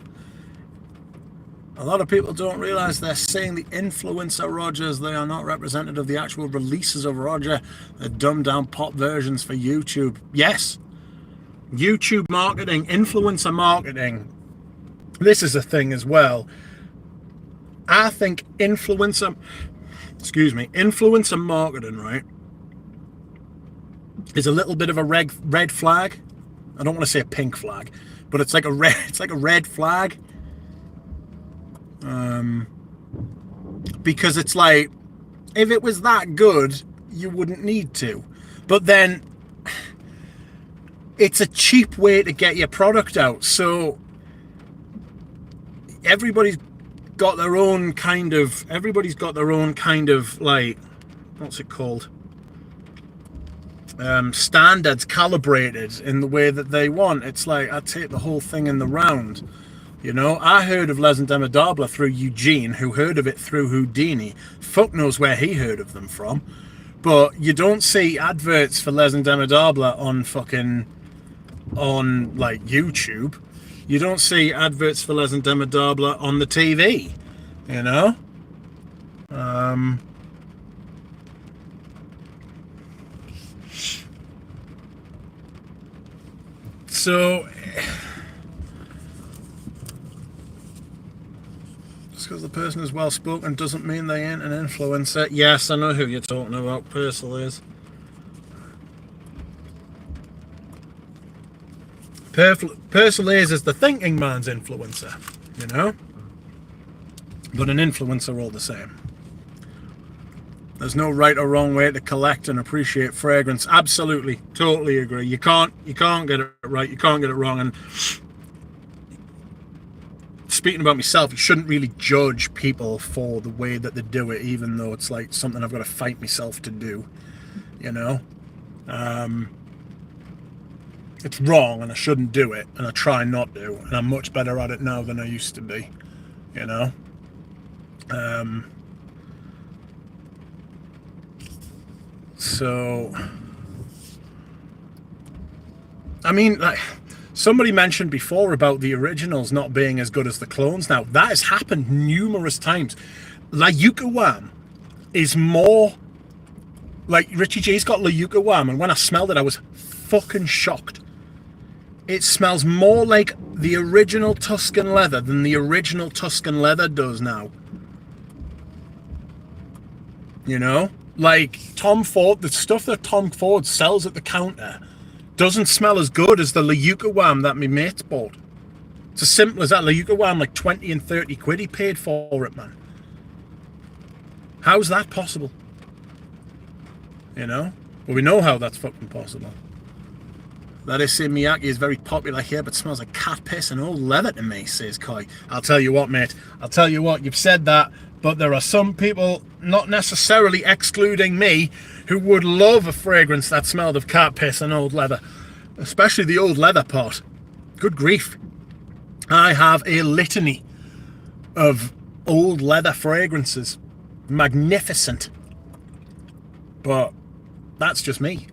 A lot of people don't realise they're saying the influencer Rogers. They are not representative of the actual releases of Roger. They're dumbed down pop versions for YouTube. Yes. YouTube marketing, influencer marketing. This is a thing as well. I think influencer marketing, right, is a little bit of a red flag. I don't want to say a pink flag, but it's like a red flag. Because it's like, if it was that good, you wouldn't need to. But then it's a cheap way to get your product out. So everybody's got their own kind of like, what's it called? Standards calibrated in the way that they want. It's like, I take the whole thing in the round. You know, I heard of Les and Demodabla through Eugene, who heard of it through Houdini. Fuck knows where he heard of them from. But you don't see adverts for Les and Demodabla on like YouTube. You don't see adverts for Les and Demodabla on the TV. You know? So just because the person is well spoken doesn't mean they ain't an influencer. Yes, I know who you're talking about. Purcell is. Purcell is the thinking man's influencer, you know? But an influencer all the same. There's no right or wrong way to collect and appreciate fragrance. Absolutely, totally agree. You can't get it right, you can't get it wrong. And speaking about myself, you shouldn't really judge people for the way that they do it, even though it's like something I've got to fight myself to do, you know? It's wrong and I shouldn't do it, and I try not to, and I'm much better at it now than I used to be, you know? So, I mean, like, somebody mentioned before about the originals not being as good as the clones now. That has happened numerous times. Layuka Wham is more, like, Richie G's got Layuka Wham, and when I smelled it, I was fucking shocked. It smells more like the original Tuscan leather than the original Tuscan leather does now. You know? Like, Tom Ford, the stuff that Tom Ford sells at the counter doesn't smell as good as the Layuka Wham that my mates bought. It's as simple as that. Layuka Wham, like 20 and 30 quid he paid for it, man. How's that possible? You know? Well, we know how that's fucking possible. That is Miyake is very popular here, but smells like cat piss and old leather to me, says Koi. I'll tell you what, mate. I'll tell you what, you've said that, but there are some people, not necessarily excluding me, who would love a fragrance that smelled of cat piss and old leather. Especially the old leather part. Good grief. I have a litany of old leather fragrances. Magnificent. But that's just me,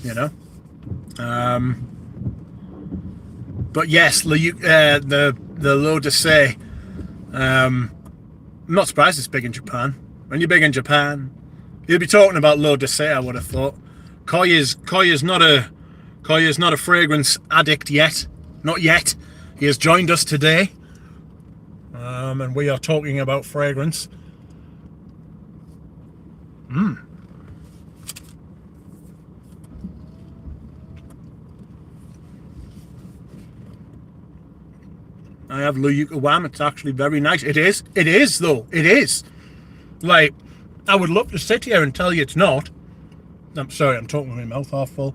you know? But yes, the L'Odyssée, I'm not surprised it's big in Japan. When you're big in Japan, you'll be talking about L'Odyssée, I would have thought. Koi is not a fragrance addict yet. Not yet. He has joined us today. And we are talking about fragrance. I have Layuka Wham. It's actually very nice. It is. It is, though. It is. Like, I would love to sit here and tell you it's not. I'm sorry, I'm talking with my mouth half full.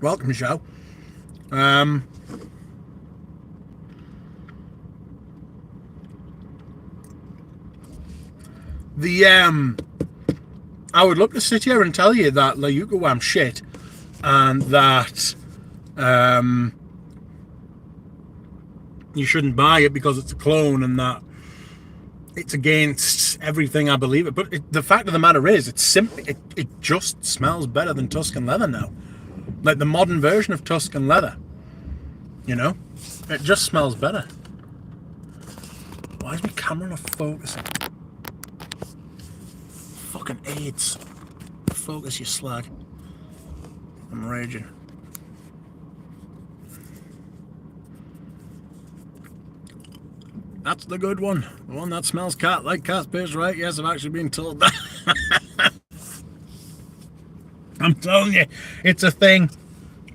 Welcome, Michelle. I would love to sit here and tell you that Layuka Wham shit, and that you shouldn't buy it because it's a clone, and that it's against everything I believe it. But the fact of the matter is, it's simply it just smells better than Tuscan leather now, like the modern version of Tuscan leather. You know, it just smells better. Why is my camera not focusing? Fucking AIDS. Focus, you slag. I'm raging. That's the good one. The one that smells like cat piss, right? Yes, I've actually been told that. I'm telling you, it's a thing.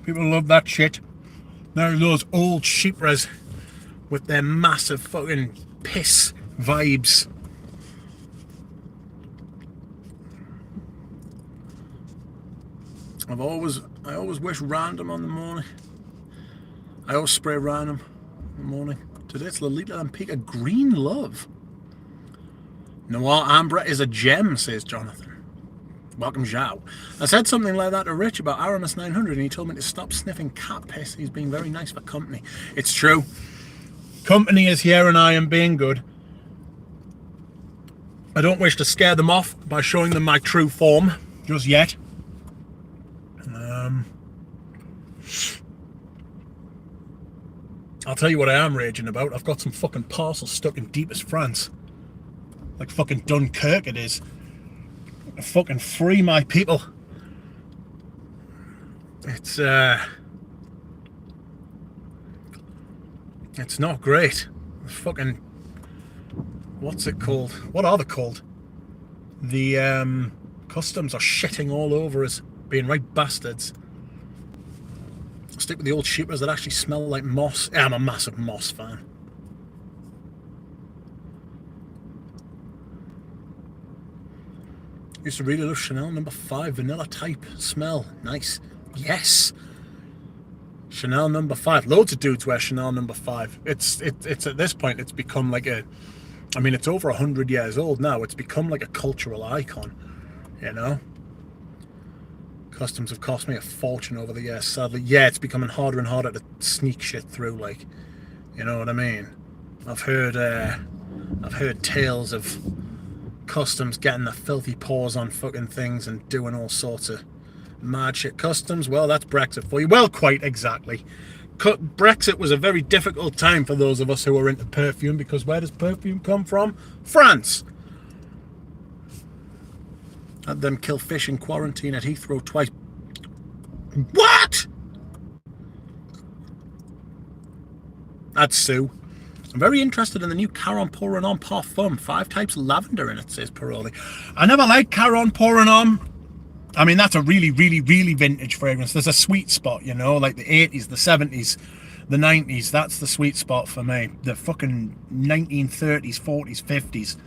People love that shit. Now those old sheepras with their massive fucking piss vibes. I always wish random on the morning. I always spray random in the morning. Today it's Lolita Lampika Green Love. Noir Amber is a gem, says Jonathan. Welcome, Zhao. I said something like that to Rich about Aramis 900 and he told me to stop sniffing cat piss. He's being very nice for company. It's true. Company is here and I am being good. I don't wish to scare them off by showing them my true form just yet. I'll tell you what I am raging about. I've got some fucking parcels stuck in deepest France. Like fucking Dunkirk it is. Fucking free my people. It's not great. Fucking, what's it called? What are they called? The customs are shitting all over us, being right bastards. Stick with the old sheepers that actually smell like moss. Yeah, I'm a massive moss fan. Used to really love Chanel No. 5 vanilla type smell. Nice. Yes. Chanel No. 5. Loads of dudes wear Chanel No. 5. It's at this point it's become like a, I mean it's over 100 years old now. It's become like a cultural icon, you know. Customs have cost me a fortune over the years, sadly. Yeah, it's becoming harder and harder to sneak shit through, like, you know what I mean? I've heard tales of customs getting their filthy paws on fucking things and doing all sorts of mad shit. Customs, well, that's Brexit for you. Well, quite exactly. Brexit was a very difficult time for those of us who are into perfume, because where does perfume come from? France. Had them kill fish in quarantine at Heathrow twice. What? That's Sue. I'm very interested in the new Caron Pour Un Homme Parfum. 5 types of lavender in it, says Paroli. I never liked Caron Pour Un Homme. I mean, that's a really, really, really vintage fragrance. There's a sweet spot, you know, like the 80s, the 70s, the 90s. That's the sweet spot for me. The fucking 1930s, 40s, 50s.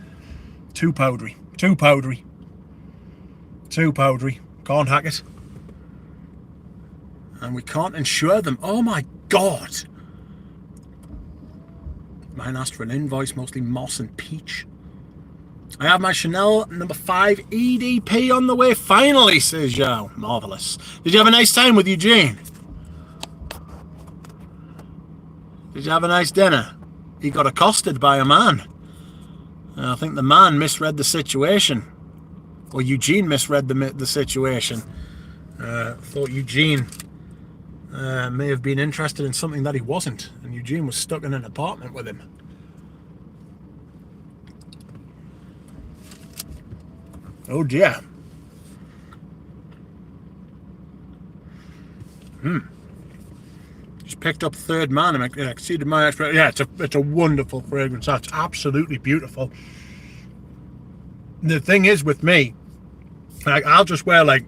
Too powdery. Too powdery. Too powdery. Can't hack it. And we can't insure them. Oh my god. Mine asked for an invoice, mostly moss and peach. I have my Chanel No. 5 EDP on the way finally, says Zhao. Marvellous. Did you have a nice time with Eugene? Did you have a nice dinner? He got accosted by a man. I think the man misread the situation. Or Eugene misread the situation. Thought Eugene may have been interested in something that he wasn't. And Eugene was stuck in an apartment with him. Oh dear. Just picked up Third Man and exceeded my expectations. Yeah, it's a wonderful fragrance. That's absolutely beautiful. The thing is with me, like I'll just wear like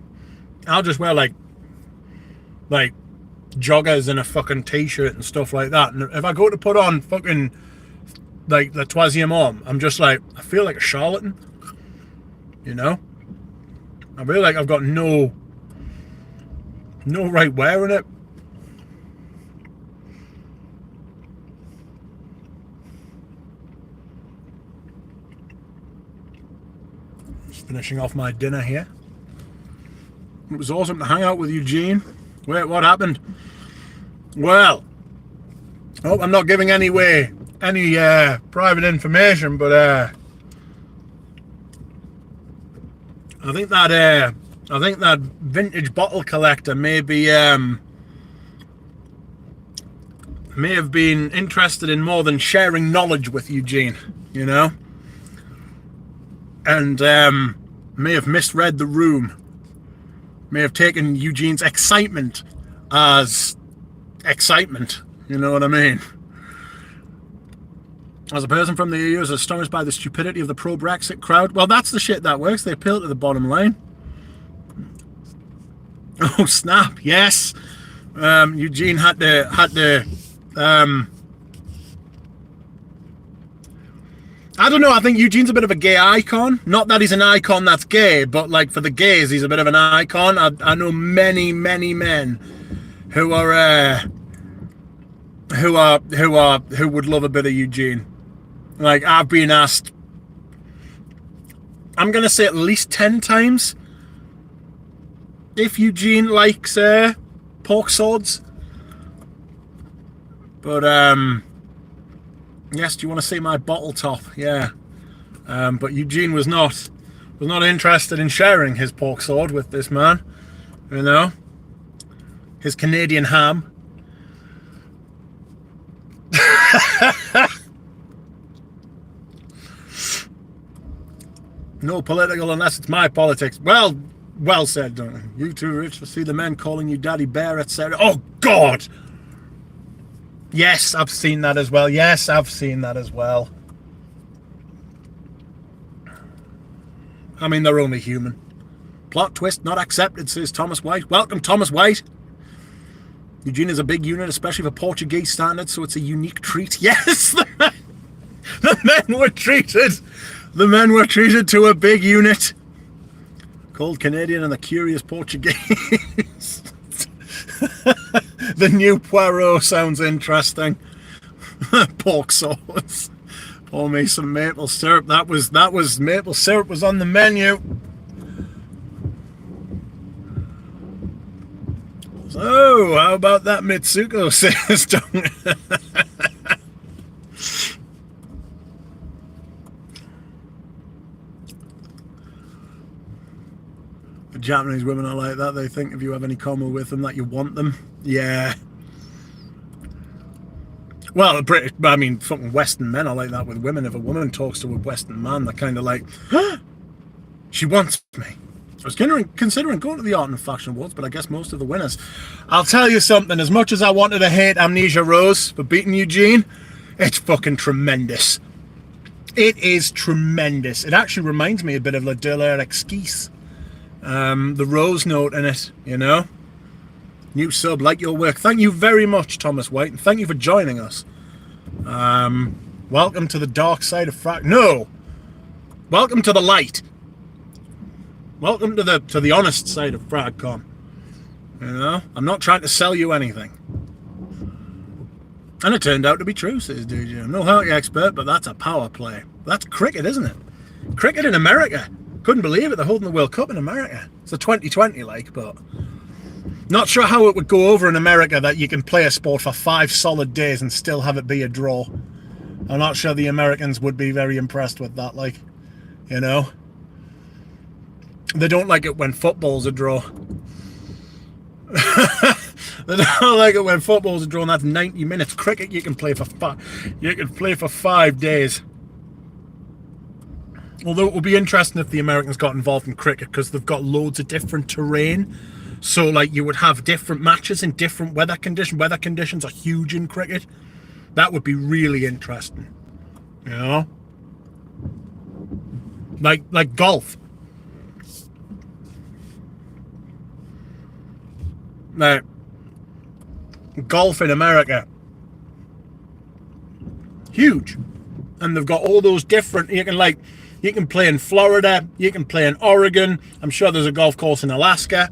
joggers and a fucking t-shirt and stuff like that. And if I go to put on fucking like the Troisième Homme, I'm just like, I feel like a charlatan. You know? I feel like I've got no right wearing it. Just finishing off my dinner here. It was awesome to hang out with Eugene. Wait, what happened? Well, I hope I'm not giving any private information, but I think that vintage bottle collector may have been interested in more than sharing knowledge with Eugene, you know, and may have misread the room. May have taken Eugene's excitement as excitement. You know what I mean? As a person from the EU is astonished by the stupidity of the pro-Brexit crowd. Well, that's the shit that works. They appeal to the bottom line. Oh, snap. Yes. Eugene had to I don't know, I think Eugene's a bit of a gay icon. Not that he's an icon that's gay, but like for the gays, he's a bit of an icon. I know many, many men who would love a bit of Eugene. Like I've been asked I'm going to say at least 10 times. If Eugene likes pork swords. But, yes, do you want to see my bottle top? Yeah. But Eugene was not interested in sharing his pork sword with this man. You know? His Canadian ham. No political unless it's my politics. Well said, don't you? You too rich to see the men calling you Daddy Bear, etc. Oh, God! Yes, I've seen that as well. Yes, I've seen that as well. I mean, they're only human. Plot twist not accepted, says Thomas White. Welcome, Thomas White. Eugene is a big unit, especially for Portuguese standards, so it's a unique treat. Yes, the men were treated. The men were treated to a big unit. Called Canadian and the Curious Portuguese. The new Poirot sounds interesting. Pork sauce. Pour me some maple syrup. That was maple syrup was on the menu. So, how about that Mitsuko system? The Japanese women are like that. They think if you have any common with them that you want them. Yeah. Well, I mean, fucking Western men are like that with women. If a woman talks to a Western man, they're kind of like, huh? She wants me. I was considering going to the Art and Fashion Awards, but I guess most of the winners. I'll tell you something. As much as I wanted to hate Amnesia Rose for beating Eugene, it's fucking tremendous. It is tremendous. It actually reminds me a bit of La De L'air Exquise. The rose note in it, you know. New sub, like your work. Thank you very much, Thomas White, and thank you for joining us. Welcome to the dark side of Frag. No! Welcome to the light. Welcome to the honest side of Fragcon. You know? I'm not trying to sell you anything. And it turned out to be true, says DJ. I'm no hockey expert, but that's a power play. That's cricket, isn't it? Cricket in America. Couldn't believe it. They're holding the World Cup in America. It's a 2020, like, but not sure how it would go over in America that you can play a sport for 5 solid days and still have it be a draw. I'm not sure the Americans would be very impressed with that, like, you know. They don't like it when football's a draw. They don't like it when football's a draw, and that's 90 minutes. Cricket you can play for 5 days. Although it would be interesting if the Americans got involved in cricket, because they've got loads of different terrain. So, like, you would have different matches in different weather conditions. Weather conditions are huge in cricket. That would be really interesting. You know? Like golf. Now, golf in America. Huge. And they've got all those different, you can play in Florida, you can play in Oregon. I'm sure there's a golf course in Alaska.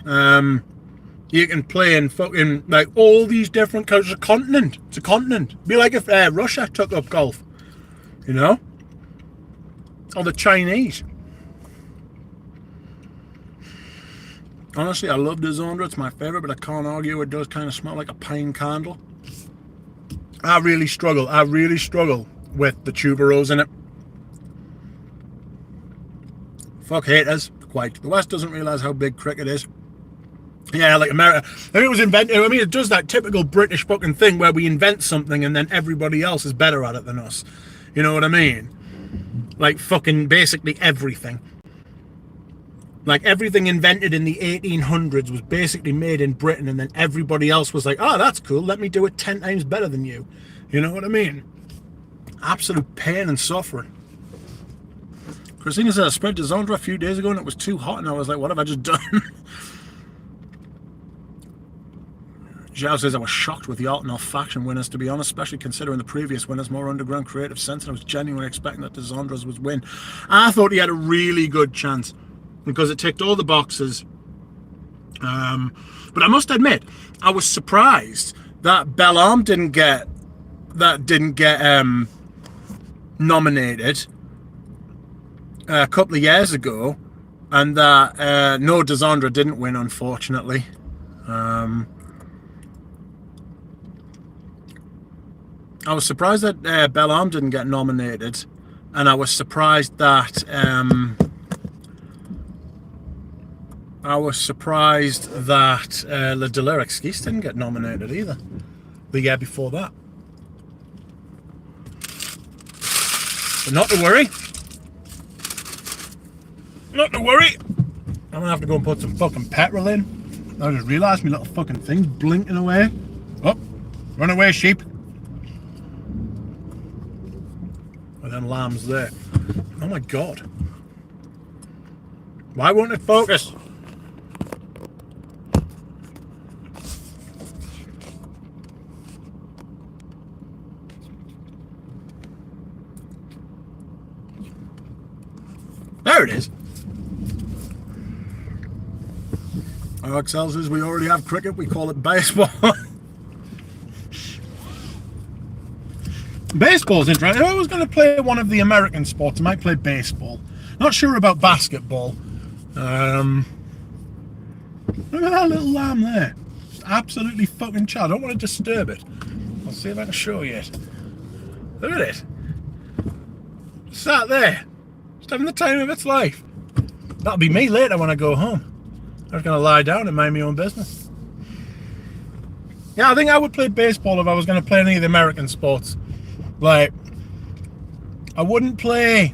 You can play in fucking, like, all these different countries. It's a continent. It's a continent. It'd be like if Russia took up golf, you know? Or the Chinese. Honestly, I love Desandra. It's my favorite, but I can't argue. It does kind of smell like a pine candle. I really struggle with the tuberose in it. Fuck haters. Quite. The West doesn't realise how big cricket is. Yeah, like America. I think it was invented. I mean, it does that typical British fucking thing where we invent something and then everybody else is better at it than us. You know what I mean? Like fucking basically everything. Like everything invented in the 1800s was basically made in Britain, and then everybody else was like, oh, that's cool. Let me do it 10 times better than you. You know what I mean? Absolute pain and suffering. Christina said I spread Desandra a few days ago and it was too hot, and I was like, what have I just done? Zhao says I was shocked with the Alton faction winners, to be honest, especially considering the previous winners, more underground creative sense, and I was genuinely expecting that Desandra's would win. I thought he had a really good chance because it ticked all the boxes. But I must admit, I was surprised that Bellarme didn't get nominated. a couple of years ago, and that no, Desandra didn't win, unfortunately. I was surprised that Bellarme didn't get nominated, and I was surprised that Le Delire Excuse didn't get nominated either the year before that. But not to worry. Not to worry. I'm gonna have to go and put some fucking petrol in. I just realised my little fucking thing's blinking away. Oh, run away, sheep. And them lambs there. Oh my god. Why won't it focus? There it is. Alex tells us we already have cricket, we call it baseball. Baseball's interesting. If I was going to play one of the American sports, I might play baseball. Not sure about basketball. Look at that little lamb there. Just absolutely fucking chill. I don't want to disturb it. I'll see if I can show you it. Look at it. Just sat there. Just having the time of its life. That'll be me later when I go home. I'm just going to lie down and mind my own business. Yeah, I think I would play baseball if I was going to play any of the American sports. Like, I wouldn't play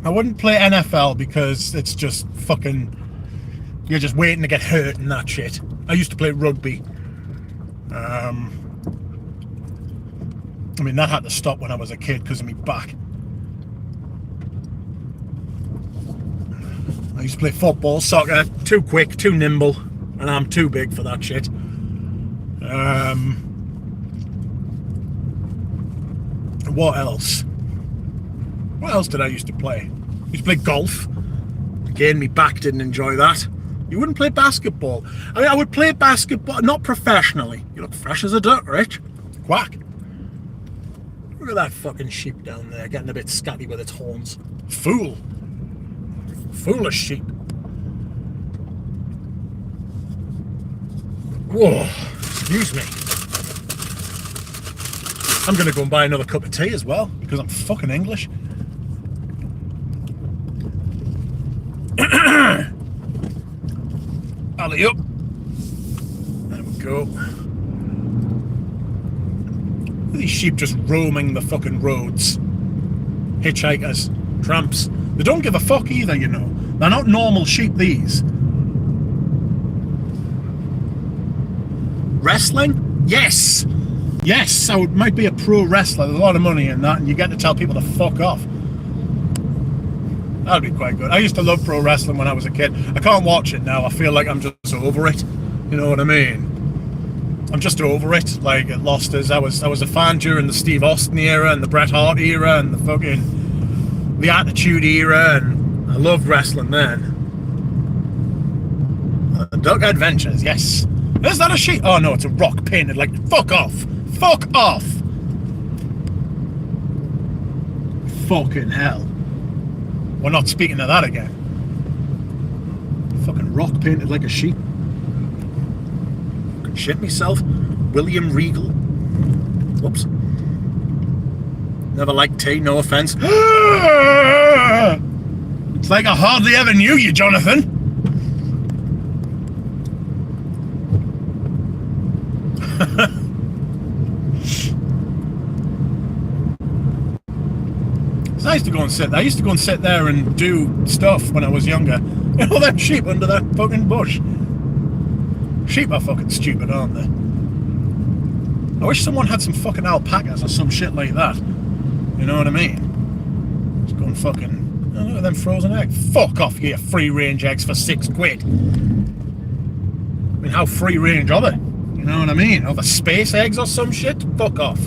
NFL because it's just fucking, you're just waiting to get hurt and that shit. I used to play rugby. I mean, that had to stop when I was a kid because of my back. I used to play football, soccer, too quick, too nimble, and I'm too big for that shit. What else? What else did I used to play? I used to play golf. Again, my back didn't enjoy that. You wouldn't play basketball. I mean, I would play basketball, not professionally. You look fresh as a duck, Rich. Quack. Look at that fucking sheep down there, getting a bit scatty with its horns. Fool. Foolish sheep. Whoa, excuse me. I'm going to go and buy another cup of tea as well, because I'm fucking English. Alley up. There we go. Look at these sheep just roaming the fucking roads. Hitchhikers, tramps. They don't give a fuck either, you know. They're not normal sheep, these. Wrestling? Yes! Yes, I might be a pro wrestler. There's a lot of money in that, and you get to tell people to fuck off. That'd be quite good. I used to love pro wrestling when I was a kid. I can't watch it now. I feel like I'm just over it. You know what I mean? I'm just over it. Like, it lost us. I was a fan during the Steve Austin era and the Bret Hart era and the Attitude era, and I loved wrestling then. Duck Adventures, yes. Is that a sheep? Oh no, it's a rock painted like, fuck off. Fuck off. Fucking hell. We're not speaking of that again. Fucking rock painted like a sheep. Fucking shit myself. William Regal. Whoops. Never liked tea, no offence. It's like I hardly ever knew you, Jonathan. I used to go and sit there. I used to go and sit there and do stuff when I was younger. You know, them sheep under that fucking bush. Sheep are fucking stupid, aren't they? I wish someone had some fucking alpacas or some shit like that. You know what I mean? Just go and fucking... Oh, look at them frozen eggs. Fuck off, you free range eggs for £6. I mean, how free range are they? You know what I mean? Are they space eggs or some shit? Fuck off.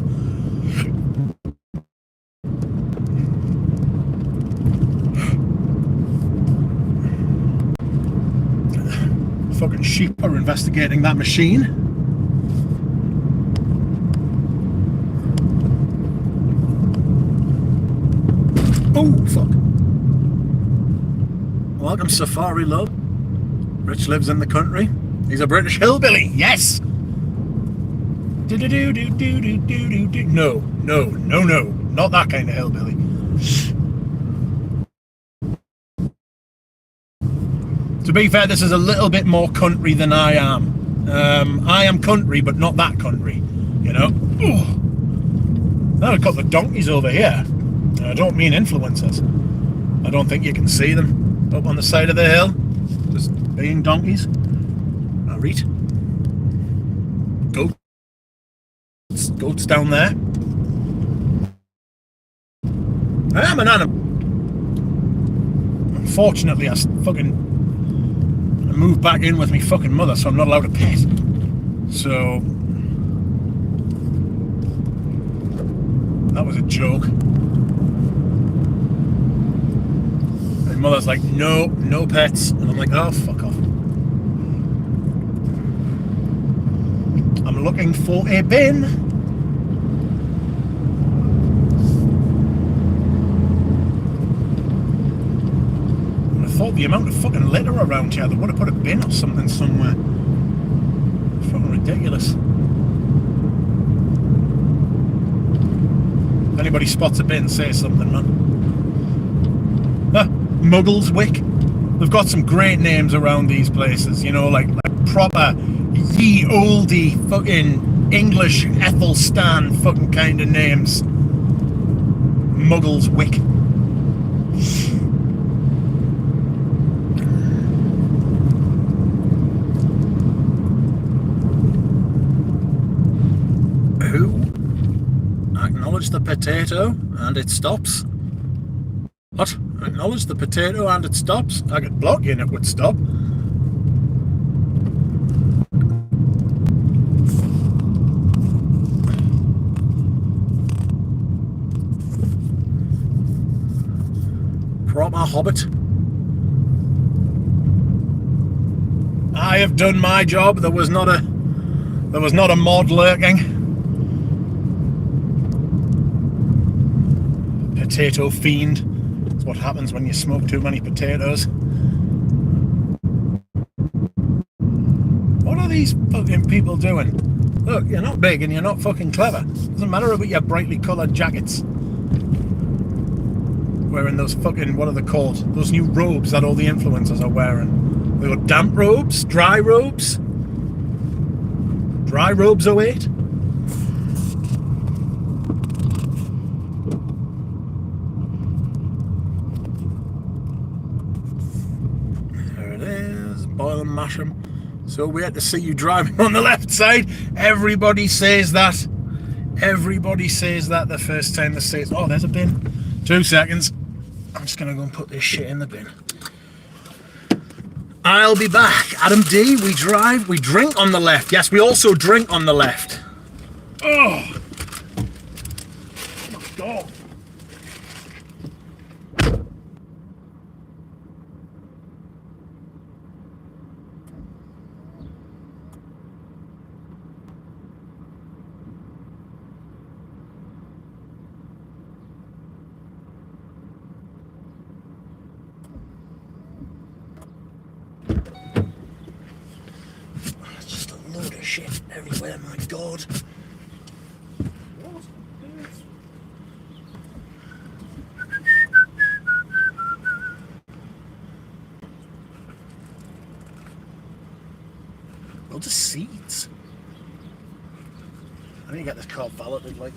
Fucking sheep are investigating that machine. Oh, fuck. welcome Safari Love. Rich lives in the country. He's a British hillbilly. Yes. No, not that kind of hillbilly. To be fair, this is a little bit more country than I am. I am country, but not that country, you know. Now I've got the donkeys over here. I don't mean influencers. I don't think you can see them up on the side of the hill, just being donkeys. I read. Goats down there. I am an animal. Unfortunately, I moved back in with my fucking mother, so I'm not allowed to pet. So that was a joke. My mother's like, no pets, and I'm like, oh, fuck off. I'm looking for a bin. I thought the amount of fucking litter around here, they would have put a bin or something somewhere. Fucking ridiculous. If anybody spots a bin, say something, man. Muggleswick. They've got some great names around these places, you know, like proper ye oldie fucking English Ethelstan fucking kind of names. Muggleswick. Who? Acknowledge the potato and it stops. What? Acknowledge the potato and it stops? I could block you and it would stop. Proper hobbit. I have done my job. There was not a mod lurking. Potato fiend. That's what happens when you smoke too many potatoes. What are these fucking people doing? Look, you're not big and you're not fucking clever. Doesn't matter about your brightly coloured jackets. Wearing those fucking, what are they called? Those new robes that all the influencers are wearing. They got damp robes, dry robes. Dry robes 08. There it is, boil and mash them. So weird to see you driving on the left side. Everybody says that. Everybody says that the first time they say it. Oh, there's a bin. 2 seconds. I'm just going to go and put this shit in the bin. I'll be back. Adam D, we drive, we drink on the left. Yes, we also drink on the left. Oh, my God. Just a load of shit everywhere, my God. Loads of seeds. I need to get this car valeted, like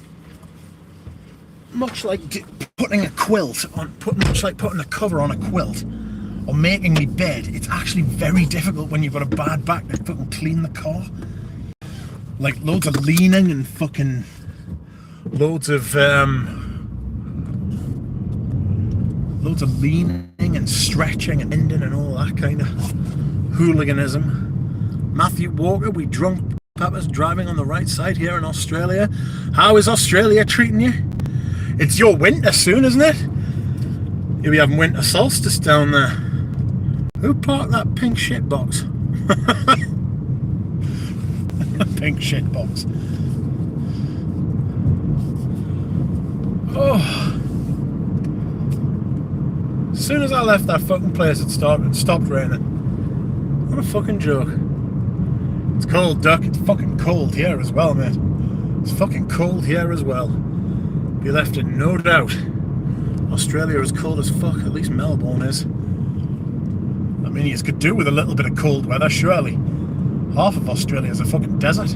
much like putting a quilt on, much like putting a cover on a quilt. Or making me bed, it's actually very difficult when you've got a bad back to fucking clean the car. Like loads of leaning and fucking loads of leaning and stretching and bending and all that kind of hooliganism. Matthew Walker, we drunk peppers driving on the right side here in Australia. How is Australia treating you? It's your winter soon, isn't it? You'll be having winter solstice down there. Who parked that pink shit box? Pink shit box. Oh. As soon as I left that fucking place, it stopped raining. What a fucking joke. It's cold, Duck. It's fucking cold here as well, mate. It's fucking cold here as well. Be left in no doubt. Australia is cold as fuck. At least Melbourne is. I mean, you could do with a little bit of cold weather, surely. Half of Australia is a fucking desert.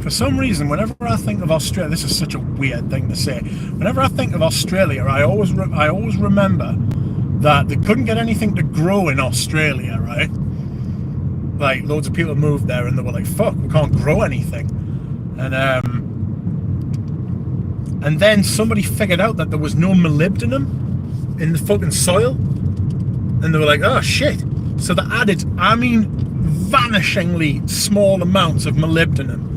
For some reason, whenever I think of Australia, this is such a weird thing to say. Whenever I think of Australia, I always remember that they couldn't get anything to grow in Australia, right? Like, loads of people moved there and they were like, fuck, we can't grow anything. And then somebody figured out that there was no molybdenum in the fucking soil. And they were like, oh shit. So they added, vanishingly small amounts of molybdenum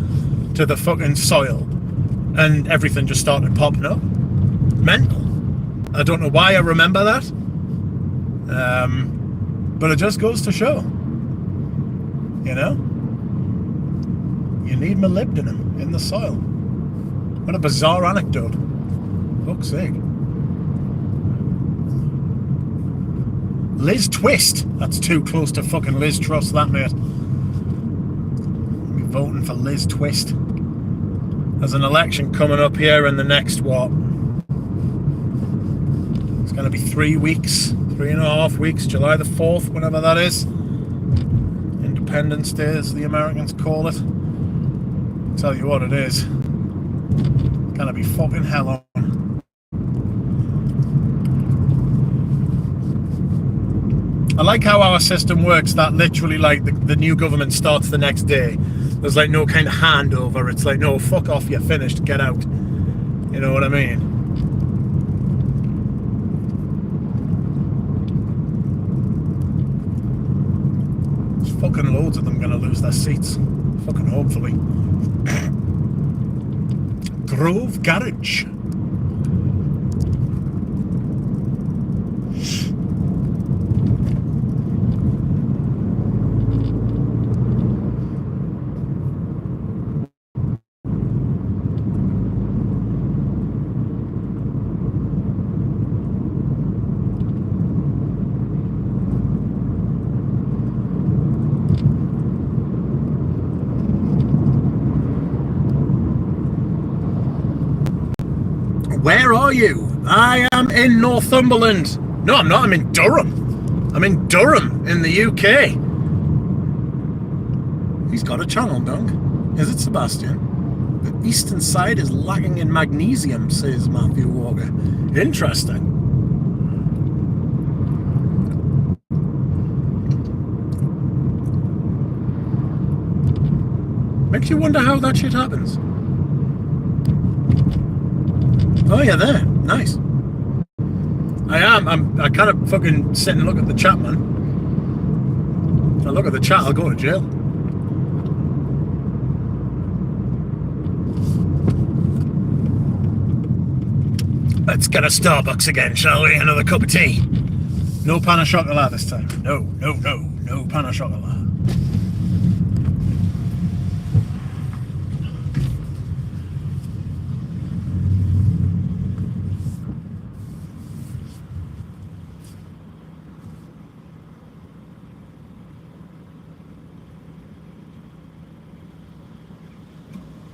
to the fucking soil, and everything just started popping up. Mental. I don't know why I remember that, but it just goes to show, you know, you need molybdenum in the soil. What a bizarre anecdote. Fuck's sake. Liz Twist. That's too close to fucking Liz Truss, that, mate. I'll be voting for Liz Twist. There's an election coming up here in the next, what? It's going to be 3 weeks, 3.5 weeks, July the 4th, whenever that is. Independence Day, as the Americans call it. I'll tell you what it is. It's going to be fucking hell on. I like how our system works, that literally, like, the new government starts the next day. There's like no kind of handover. It's like, no, fuck off, you're finished, get out. You know what I mean? There's fucking loads of them gonna lose their seats. Fucking hopefully. Grove Garage. Where are you? I am in Northumberland. No, I'm not. I'm in Durham. I'm in Durham in the UK. He's got a channel, Dunk. Is it, Sebastian? The eastern side is lacking in magnesium, says Matthew Walker. Interesting. Makes you wonder how that shit happens. Oh yeah, there. Nice. I kind of fucking sit and look at the chat, man. I look at the chat, I'll go to jail. Let's get a Starbucks again, shall we? Another cup of tea. No pan of chocolat this time. No pan of chocolat.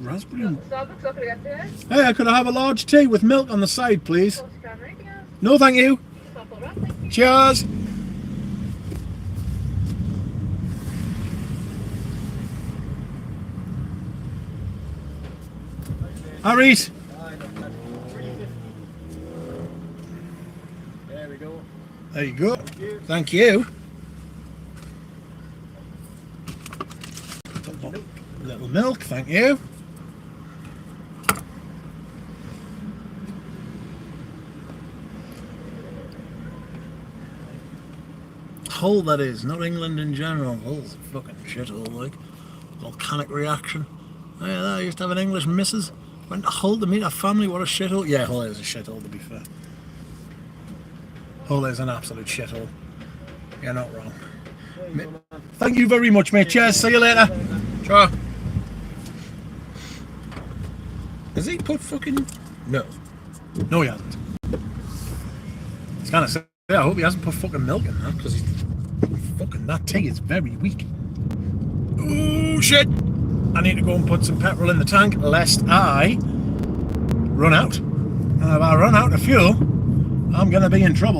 Raspberry. Starbucks, not gonna get there. Hey, could I have a large tea with milk on the side, please? No, thank you. Cheers. Harry's. There we go. There you go. Thank you. Little milk, thank you. Hull, that is, not England in general. Hull's a fucking shithole, like. Volcanic reaction. Oh, yeah, I used to have an English missus. Went to Hull to meet her family. What a shithole. Yeah, Hull is a shithole, to be fair. Hull is an absolute shithole. You're not wrong. Thank you very much, mate. Cheers. See you later. Ciao. Has he put fucking... No. No, he hasn't. It's kind of sad. I hope he hasn't put fucking milk in that, because he's... Fucking that tea is very weak. Oh, shit! I need to go and put some petrol in the tank, lest I run out. And if I run out of fuel, I'm going to be in trouble.